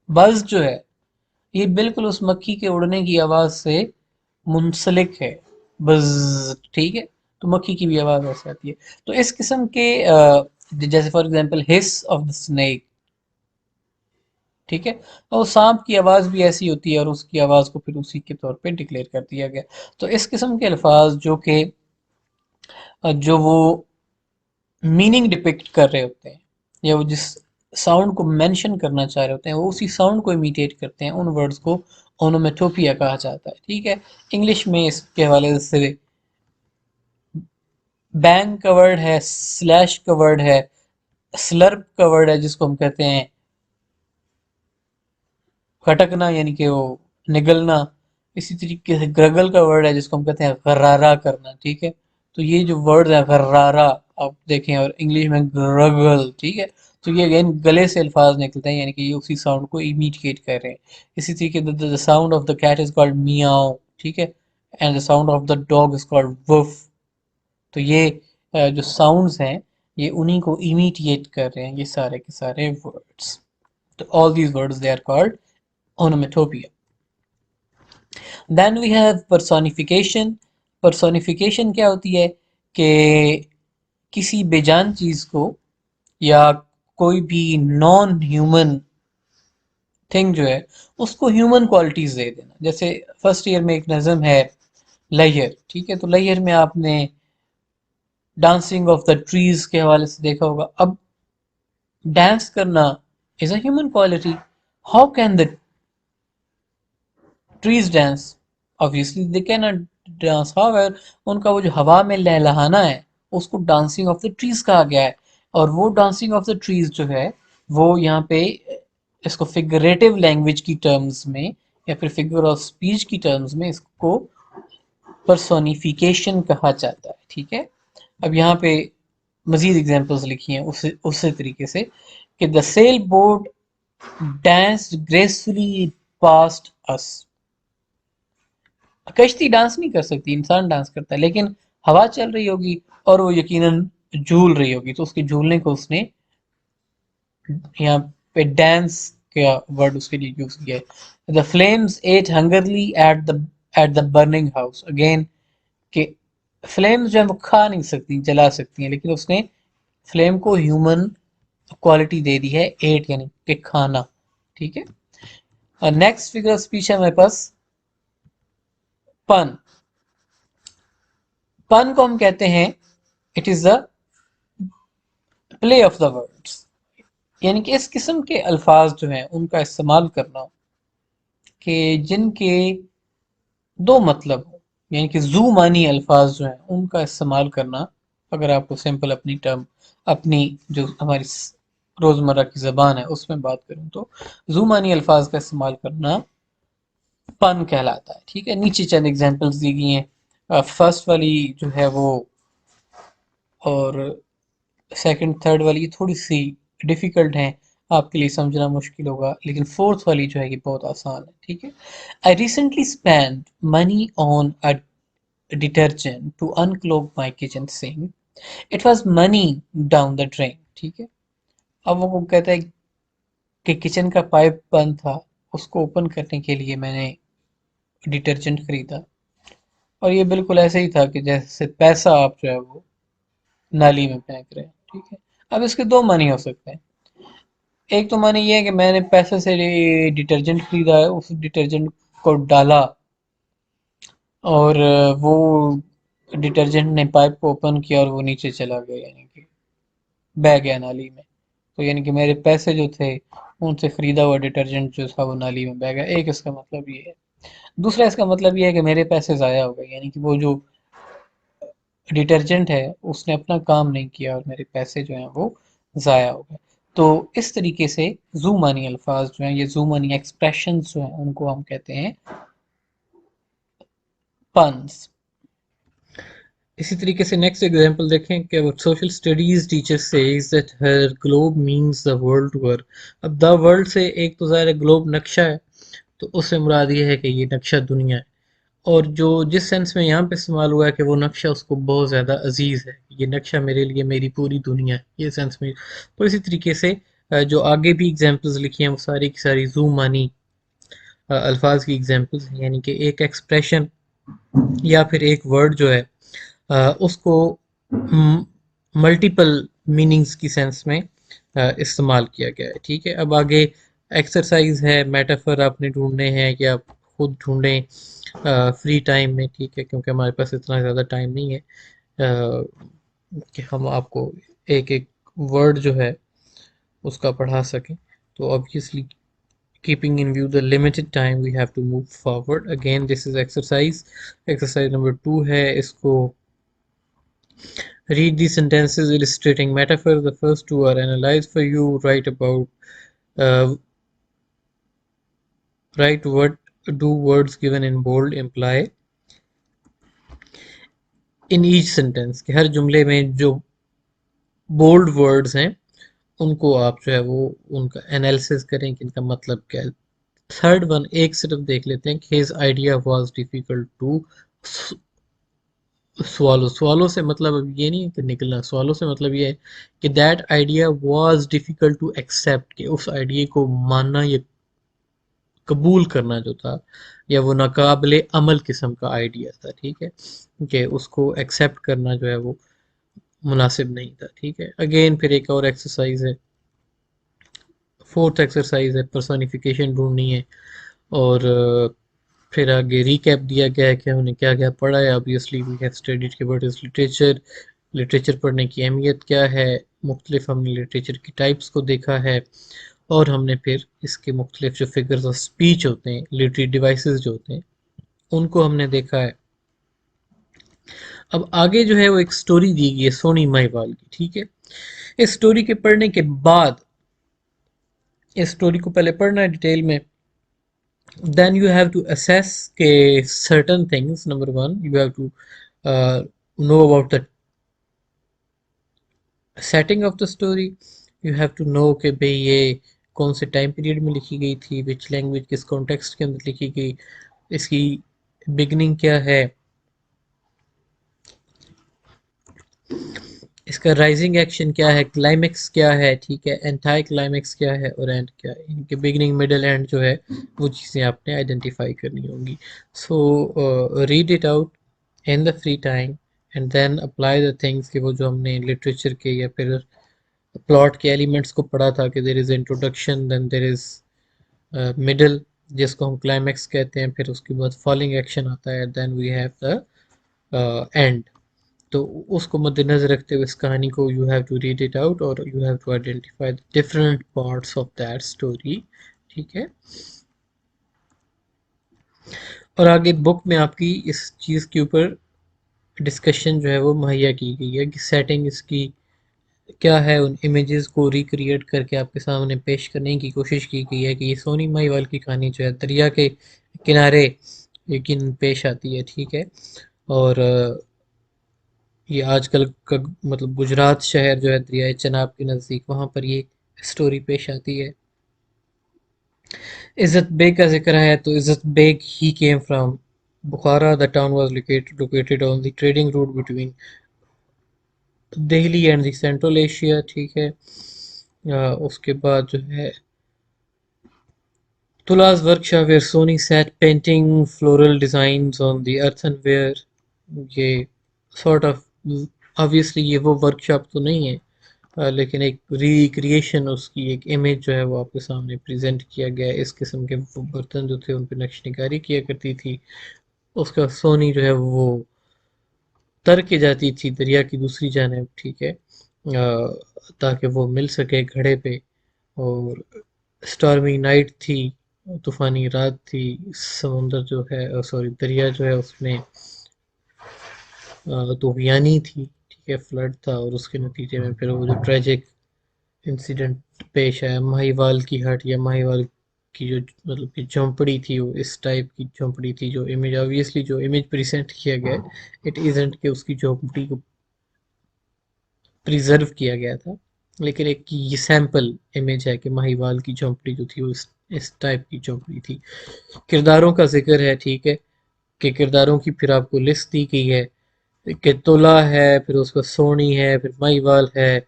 S1: بز جو ہے یہ بالکل اس مکھی کے اڑنے کی آواز سے منسلک ہے، بز، ٹھیک ہے. تو مکھی کی بھی آواز ایسے آتی ہے. تو اس قسم کے جیسے فار ایگزامپل ہس آف دا snake، ٹھیک ہے. اور سانپ کی آواز بھی ایسی ہوتی ہے اور اس کی آواز کو پھر اسی کے طور پہ ڈکلیئر کر دیا گیا. تو اس قسم کے الفاظ جو وہ میننگ ڈپکٹ کر رہے ہوتے ہیں یا وہ جس ساؤنڈ کو مینشن کرنا چاہ رہے ہوتے ہیں وہ اسی ساؤنڈ کو امیٹیٹ کرتے ہیں، ان ورڈز کو اونومیٹوپیا کہا جاتا ہے. ٹھیک ہے. انگلش میں اس کے حوالے سے بینگ کا ورڈ ہے، سلیش کا ورڈ ہے، سلرپ کا ورڈ ہے جس کو ہم کہتے ہیں کھٹکنا یعنی کہ وہ نگلنا. اسی طریقے سے گرگل کا ورڈ ہے جس کو ہم کہتے ہیں غرارہ کرنا. ٹھیک ہے. تو یہ جو ورڈ ہے غرارہ آپ دیکھیں، اور انگلش میں گرگل. ٹھیک ہے. تو یہ اگین گلے سے الفاظ نکلتے ہیں، یعنی کہ یہ اسی ساؤنڈ کو امیٹیٹ کر رہے ہیں. اسی طریقے the sound of the cat is called meow. ٹھیک ہے. and the sound of the dog is called woof. تو یہ جو ساؤنڈز ہیں یہ انہی کو امیٹیٹ کر رہے ہیں، یہ سارے کے سارے ورڈز. تو all these words they are called onomatopoeia. Then we have personification. personification کیا ہوتی ہے کہ کسی بے جان چیز کو یا کوئی بھی نان ہیومن تھنگ جو ہے اس کو ہیومن کوالٹیز دے دینا. جیسے فرسٹ ایئر میں ایک نظم ہے لیئر. ٹھیک ہے. تو لیئر میں آپ نے ڈانسنگ آف دا ٹریز کے حوالے سے دیکھا ہوگا. اب ڈانس کرنا is a human quality. How can the trees dance? obviously they cannot dance. however ان کا وہ جو ہوا میں لہلہانا ہے اس کو ڈانسنگ آف دا ٹریز کہا گیا ہے. اور وہ ڈانسنگ آف دا ٹریز جو ہے وہ یہاں پہ اس کو فگریٹو لینگویج کی ٹرمز میں یا پھر فگر آف اسپیچ کی ٹرمز میں اس کو پرسونیفیکیشن کہا جاتا ہے. ٹھیک ہے. اب یہاں پہ مزید اگزامپلز لکھی ہیں اسی طریقے سے کہ the sail boat dance gracefully past us. کشتی ڈانس نہیں کر سکتی، انسان ڈانس کرتا ہے، لیکن ہوا چل رہی ہوگی اور وہ یقیناً جھول رہی ہوگی تو اس کے جھولنے کو اس نے یہاں پہ ڈانس کا ورڈ اس کے لیے یوز کیا ہے. The flames eat hungrily at the burning house. Again کہ فلیمز جو ہے وہ کھا نہیں سکتی، جلا سکتی ہیں، لیکن اس نے فلیم کو ہیومن کوالٹی دے دی ہے، ایٹ یعنی کہ کھانا. ٹھیک ہے. نیکسٹ فگر آف اسپیچ ہے ہمارے پاس پن. پن کو ہم کہتے ہیں it is the play of the words, یعنی کہ اس قسم کے الفاظ جو ہیں ان کا استعمال کرنا کہ جن کے دو مطلب ہوں، یعنی کہ زو معنی الفاظ جو ہیں ان کا استعمال کرنا. اگر آپ کو سمپل اپنی جو ہماری روزمرہ کی زبان ہے اس میں بات کروں تو زو معنی الفاظ کا استعمال کرنا پن کہلاتا ہے. ٹھیک ہے. نیچے چند ایگزامپلس دی گئی ہیں. فرسٹ والی جو ہے وہ اور سیکنڈ تھرڈ والی تھوڑی سی ڈیفیکلٹ ہیں، آپ کے لیے سمجھنا مشکل ہوگا، لیکن فورتھ والی جو ہے یہ بہت آسان ہے. ٹھیک ہے. I recently spent money on a detergent to unclog my kitchen sink. It was money down the drain. ٹھیک ہے. اب وہ کہتا ہے کہ کچن کا پائپ بند تھا، اس کو اوپن کرنے کے لیے میں نے ڈٹرجنٹ خریدا، اور یہ بالکل ایسے ہی تھا کہ جیسے پیسہ آپ جو ہے وہ نالی میں پھینک رہے ہیں. ٹھیک ہے. اب اس کے دو معنی ہو سکتے ہیں. ایک تو معنی یہ ہے کہ میں نے پیسے سے ڈٹرجنٹ خریدا ہے، اس ڈٹرجنٹ کو ڈالا اور وہ ڈٹرجنٹ نے پائپ کو اوپن کیا اور وہ نیچے چلا گیا، یعنی کہ بہہ گیا نالی میں. تو یعنی کہ میرے پیسے جو تھے ان سے خریدا ہوا ڈٹرجنٹ جو تھا وہ نالی میں بہہ گیا. ایک اس کا مطلب یہ ہے. دوسرا اس کا مطلب یہ ہے کہ میرے پیسے ضائع ہو گئے، یعنی کہ وہ جو ڈٹرجنٹ ہے اس نے اپنا کام نہیں کیا اور میرے پیسے جو ہیں وہ ضائع ہو گئے. تو اس طریقے سے زو معنی الفاظ جو ہیں، یہ زو معنی ایکسپریشنز جو ہیں ان کو ہم کہتے ہیں پنس. اسی طریقے سے نیکسٹ ایگزامپل دیکھیں کہ social studies teacher says that her globe means the world to her. اب دا ورلڈ سے ایک تو ظاہر گلوب نقشہ ہے، تو اس سے مراد یہ ہے کہ یہ نقشہ دنیا ہے، اور جو جس سینس میں یہاں پہ استعمال ہوا ہے کہ وہ نقشہ اس کو بہت زیادہ عزیز ہے، یہ نقشہ میرے لیے میری پوری دنیا ہے، یہ سینس میں. تو اسی طریقے سے جو آگے بھی ایگزامپلز لکھی ہیں وہ ساری کی ساری زو معنی الفاظ کی ایگزامپلز ہیں، یعنی کہ ایک ایکسپریشن یا پھر ایک ورڈ جو ہے اس کو ملٹیپل میننگز کی سینس میں استعمال کیا گیا ہے. ٹھیک ہے. اب آگے ایکسرسائز ہے، میٹافر آپ نے ڈھونڈنے ہیں کہ آپ خود ڈھونڈیں فری ٹائم میں، ٹھیک ہے، کیونکہ ہمارے پاس اتنا زیادہ ٹائم نہیں ہے کہ ہم آپ کو ایک ایک ورڈ جو ہے اس کا پڑھا سکیں. تو obviously keeping in view the limited time we have to move forward. Again this is exercise number 2 ہے. اس کو read the sentences illustrating metaphor. The first two are analyzed for you. Write what do words given in bold imply in each sentence. کہ ہر جملے میں جو bold words ہیں ان کو آپ جو ہے وہ ان کا انالیسس کریں کہ ان کا مطلب کیا ہے. تھرڈ ون ایک صرف دیکھ لیتے ہیں کہ his idea was difficult to سوالوں سے مطلب اب یہ نہیں کہ نکلنا، سوالوں سے مطلب یہ ہے کہ that idea was difficult to accept, کہ اس آئیڈیا کو ماننا یا قبول کرنا جو تھا، یا وہ ناقابل عمل قسم کا آئیڈیا تھا، ٹھیک ہے، کہ اس کو ایکسیپٹ کرنا جو ہے وہ مناسب نہیں تھا، ٹھیک ہے. اگین پھر ایک اور ایکسرسائز ہے، فورتھ ایکسرسائز ہے، پرسونیفیکیشن ڈھونڈنی ہے. اور پھر آگے ریکیپ دیا گیا ہے کہ ہم نے کیا کیا پڑھا ہے. obviously we have studied کہ what is literature، لٹریچر پڑھنے کی اہمیت کیا ہے، مختلف ہم نے لٹریچر کی ٹائپس کو دیکھا ہے، اور ہم نے پھر اس کے مختلف جو فگرز آف اسپیچ ہوتے ہیں، لٹری ڈیوائسز جو ہوتے ہیں، ان کو ہم نے دیکھا ہے. اب آگے جو ہے وہ ایک سٹوری دی گئی ہے سونی ماہیوال کی، ٹھیک ہے. اس سٹوری کے پڑھنے کے بعد، اس سٹوری کو پہلے پڑھنا ہے ڈیٹیل میں. then you have to assess کہ certain things. number one you have to know about the setting of the story. you have to know کہ بھئی یہ کون سے ٹائم پیریڈ میں لکھی گئی تھی، which language، کس کانٹیکسٹ کے اندر لکھی گئی، اس کی بگننگ کیا ہے، اس کا رائزنگ ایکشن کیا ہے، کلائمیکس کیا ہے، ٹھیک ہے، انٹائی کلائمیکس کیا ہے، اور اینڈ کیا ہے. ان کے بگننگ مڈل اینڈ جو ہے وہ چیزیں آپ نے آئیڈینٹیفائی کرنی ہوں گی. So read it out in the free time and then apply the things, کہ وہ جو ہم نے لٹریچر کے یا پھر پلاٹ کے ایلیمنٹس کو پڑھا تھا کہ دیر is introduction, then there is middle جس کو ہم کلائمیکس کہتے ہیں، پھر اس کے بعد فالنگ ایکشن آتا ہے، then we have the and. تو اس کو مد نظر رکھتے ہوئے اس کہانی کو you have to read it out, اور you have to identify different parts of that story, ٹھیک ہے. اور آگے بک میں آپ کی اس چیز کے اوپر ڈسکشن جو ہے وہ مہیا کی گئی ہے کہ سیٹنگ اس کی کیا ہے. ان امیجز کو ریکریٹ کر کے آپ کے سامنے پیش کرنے کی کوشش کی گئی ہے کہ یہ سونی ماہیوال کی کہانی جو ہے دریا کے کنارے یقین پیش آتی ہے، ٹھیک ہے. اور یہ آج کل کا مطلب گجرات شہر جو ہے دریائے چناب کے نزدیک، وہاں پر یہ سٹوری پیش آتی ہے. عزت بیگ کا ذکر ہے تو عزت بیگ ہی came from Bukhara. the town was located on the trading route between Delhi and the Central Asia, ٹھیک ہے. اس کے بعد جو ہے تلا's workshop where Sony sat painting floral designs on the earthenware. یہ sort of obviously یہ وہ ورکشاپ تو نہیں ہے، لیکن ایک ریکریشن، اس کی ایک امیج جو ہے وہ آپ کے سامنے پریزنٹ کیا گیا ہے. اس قسم کے برتن جو تھے ان پہ نقش نگاری کیا کرتی تھی. اس کا سونی جو ہے وہ تر کے جاتی تھی دریا کی دوسری جانب، ٹھیک ہے، تاکہ وہ مل سکے گھڑے پہ. اور اسٹارمی نائٹ تھی، طوفانی رات تھی، سمندر جو ہے سوری دریا جو ہے اس میں طوفانی تھی، ٹھیک ہے، فلڈ تھا، اور اس کے نتیجے میں پھر وہ جو ٹریجک انسیڈنٹ پیش آیا. ماہیوال کی ہٹ یا ماہیوال کی جو مطلب کہ جھونپڑی تھی، وہ اس ٹائپ کی جھونپڑی تھی. جو امیج آبویسلی جو امیج پریزنٹ کیا گیا ہے اٹ ایزنٹ کہ اس کی جھونپڑی کو پریزرو کیا گیا تھا، لیکن ایک یہ سیمپل امیج ہے کہ ماہیوال کی جھونپڑی جو تھی وہ اس ٹائپ کی جھونپڑی تھی. کرداروں کا ذکر ہے، ٹھیک ہے، کہ کرداروں کی پھر آپ کو لسٹ دی گئی ہے کہ تولا ہے، پھر اس کا سونی ہے، پھر ماہیوال ہے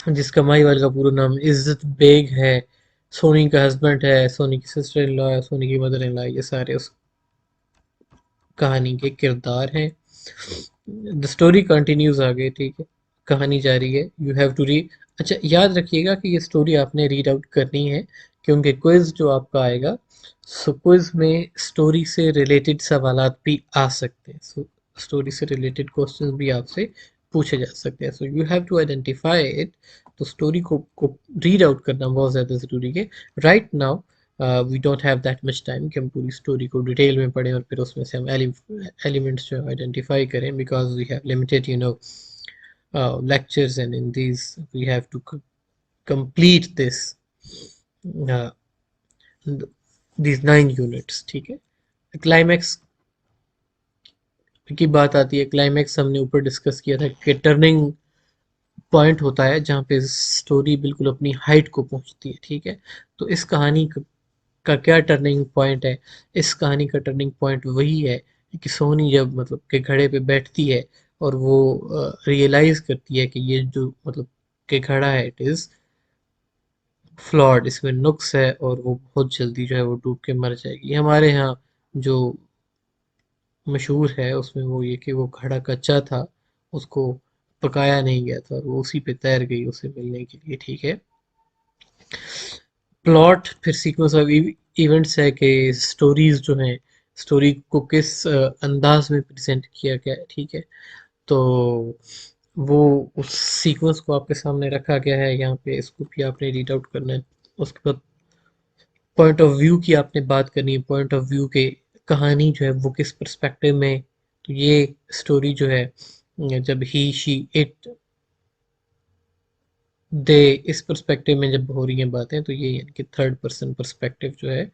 S1: جس کا ماہیوال کا پورا نام عزت بیگ ہے، سونی کا ہسبینڈ ہے، سونی کی سسٹر ان لا ہے، سونی کی مدر ان لا، یہ سارے اس کہانی کے کردار ہیں. دا اسٹوری کنٹینیوز آگے، ٹھیک ہے، کہانی جاری ہے. یو ہیو ٹو ریڈ اچھا یاد رکھیے گا کہ یہ اسٹوری آپ نے ریڈ آؤٹ کرنی ہے، کیونکہ کوئز جو آپ کا آئے گا، سو کوئز میں اسٹوری سے ریلیٹڈ سوالات بھی آ سکتے ہیں، سو اسٹوری سے ریلیٹڈ کوشچن بھی آپ سے پوچھے جا سکتے ہیں، so you have to identify it. تو اسٹوری کو ریڈ آؤٹ کرنا بہت زیادہ ضروری ہے. Right now we don't have that much time کہ ہم پوری اسٹوری کو ڈیٹیل میں پڑھیں اور پھر اس میں سے ہم ایلیمنٹس جو ہے آئیڈینٹیفائی کریں، because we have limited lectures, and in these we have to complete this uh, these 9 units. ٹھیک ہے. کلائمیکس کی بات آتی ہے. کلائمیکس ہم نے اوپر ڈسکس کیا تھا کہ ٹرننگ پوائنٹ ہوتا ہے جہاں پہ اسٹوری بالکل اپنی ہائٹ کو پہنچتی ہے. ٹھیک ہے. تو اس کہانی کا کیا ٹرننگ پوائنٹ ہے؟ اس کہانی کا ٹرننگ پوائنٹ وہی ہے کہ سونی جب مطلب کہ گھڑے پہ بیٹھتی ہے اور وہ ریئلائز کرتی ہے کہ یہ جو مطلب کہ گھڑا ہے اٹ از فلاڈ، اس میں نقص ہے اور وہ بہت جلدی جو ہے وہ ڈوب کے مر جائے گی. ہمارے ہاں جو مشہور ہے اس میں وہ یہ کہ وہ گھڑا کچا تھا، اس کو پکایا نہیں گیا تھا، وہ اسی پہ تیر گئی اسے ملنے کے لیے. ٹھیک ہے. پلاٹ پھر سیکوینس آف ایونٹس ہے کہ سٹوریز جو ہیں، سٹوری کو کس انداز میں پریزنٹ کیا گیا ہے. ٹھیک ہے. تو وہ اس سیکوینس کو آپ کے سامنے رکھا گیا ہے یہاں پہ، اس کو بھی آپ نے ریڈ آؤٹ کرنا ہے. اس کے بعد پوائنٹ آف ویو کی آپ نے بات کرنی ہے. پوائنٹ آف ویو کے کہانی جو ہے وہ کس پرسپیکٹو میں. تو یہ سٹوری جو ہے جب ہی شی اٹ دے اس پرسپیکٹو میں جب ہو رہی ہیں باتیں، تو یہ یعنی کہ تھرڈ پرسن پرسپیکٹو جو ہے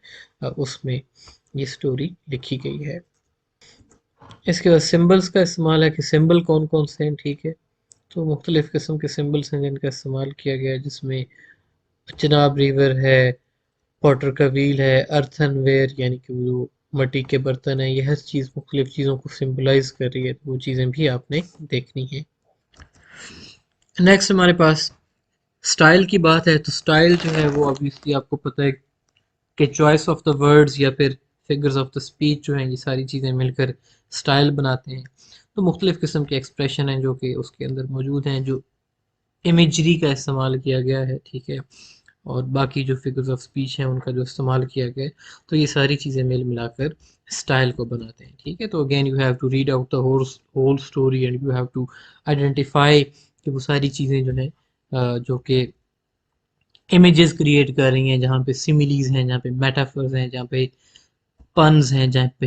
S1: اس میں یہ سٹوری لکھی گئی ہے. اس کے بعد سمبلس کا استعمال ہے کہ سمبل کون کون سے ہیں. ٹھیک ہے. تو مختلف قسم کے سمبلس ہیں جن کا استعمال کیا گیا ہے، جس میں چناب ریور ہے، پوٹر کا ویل ہے، ارتھن ویئر یعنی کہ وہ مٹی کے برتن ہیں. یہ ہر چیز مختلف چیزوں کو سمبلائز کر رہی ہے، تو وہ چیزیں بھی آپ نے دیکھنی ہیں. نیکسٹ ہمارے پاس اسٹائل کی بات ہے. تو اسٹائل جو ہے وہ obviously آپ کو پتہ ہے کہ چوائس آف دا ورڈز یا پھر فگرز آف دا اسپیچ جو ہیں، یہ ساری چیزیں مل کر اسٹائل بناتے ہیں. تو مختلف قسم کے ایکسپریشن ہیں جو کہ اس کے اندر موجود ہیں، جو امیجری کا استعمال کیا گیا ہے. ٹھیک ہے. اور باقی جو فگرز آف اسپیچ ہیں ان کا جو استعمال کیا گیا ہے، تو یہ ساری چیزیں مل ملا کر اسٹائل کو بناتے ہیں. ٹھیک ہے. تو again you have to read out the whole story and you have to identify کہ وہ ساری چیزیں جو ہیں جو کہ امیجز کریٹ کر رہی ہیں، جہاں پہ سملیز ہیں، جہاں پہ میٹافرز ہیں، جہاں پہ پنز ہیں، جہاں پہ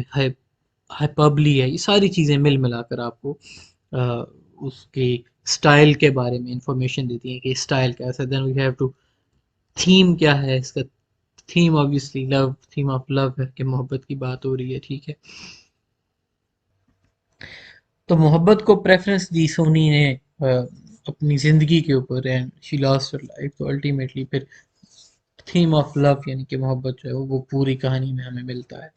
S1: ہائپربلی ہے، یہ ساری چیزیں مل ملا کر آپ کو اس کی اسٹائل کے بارے میں انفارمیشن دیتی ہیں کہ اسٹائل کیسا ہے. Then we have to theme کیا ہے اس کا. Theme obviously love, theme of love ہے کہ محبت کی بات ہو رہی ہے. ٹھیک ہے. تو محبت کو پریفرنس دی سونی نے اپنی زندگی کے اوپر، and she lost her life. تو الٹیمیٹلی پھر تھیم آف لو یعنی کہ محبت جو ہے وہ پوری کہانی میں ہمیں ملتا ہے.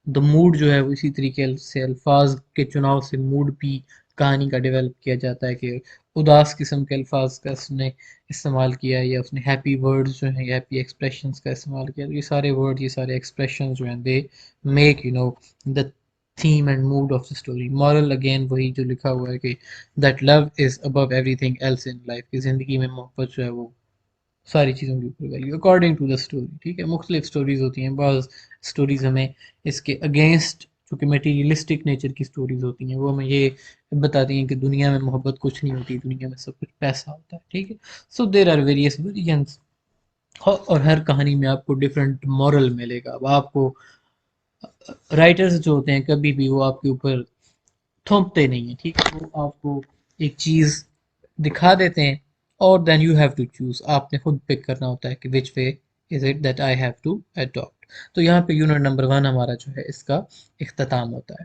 S1: دا موڈ جو ہے وہ اسی طریقے سے الفاظ کے چناؤ سے موڈ بھی کہانی کا ڈیولپ کیا جاتا ہے، کہ اداس قسم کے الفاظ کا اس نے استعمال کیا ہے یا اس نے ہیپی ورڈز جو ہیں، ہیپی ایکسپریشنز کا استعمال کیا. یہ سارے ورڈ، یہ سارے ایکسپریشنز جو ہیں they make the theme and mood of the story. Moral again وہی جو لکھا ہوا ہے کہ that love is above everything else in life, کی زندگی میں محبت جو ہے وہ ساری چیزوں کے اوپر value according to the story. ٹھیک ہے. مختلف اسٹوریز ہوتی ہیں. بعض اسٹوریز ہمیں اس کے اگینسٹ جو کہ میٹیریلسٹک نیچر کی اسٹوریز ہوتی ہیں، وہ ہمیں یہ بتاتی ہیں کہ دنیا میں محبت کچھ نہیں ہوتی، دنیا میں سب کچھ پیسہ ہوتا ہے. ٹھیک ہے. سو دیر آر ویریس ویریئنس، اور ہر کہانی میں آپ کو ڈفرینٹ مورل ملے گا. اب آپ کو رائٹرز جو ہوتے ہیں کبھی بھی وہ آپ کے اوپر تھوپتے نہیں ہیں. ٹھیک ہے. وہ آپ کو ایک چیز دکھا دیتے ہیں اور then you have to choose. آپ نے خود پک کرنا ہوتا ہے کہ which way is it that I have to adapt. تو یہاں پہ یونٹ نمبر 1 ہمارا جو ہے اس کا اختتام ہوتا ہے.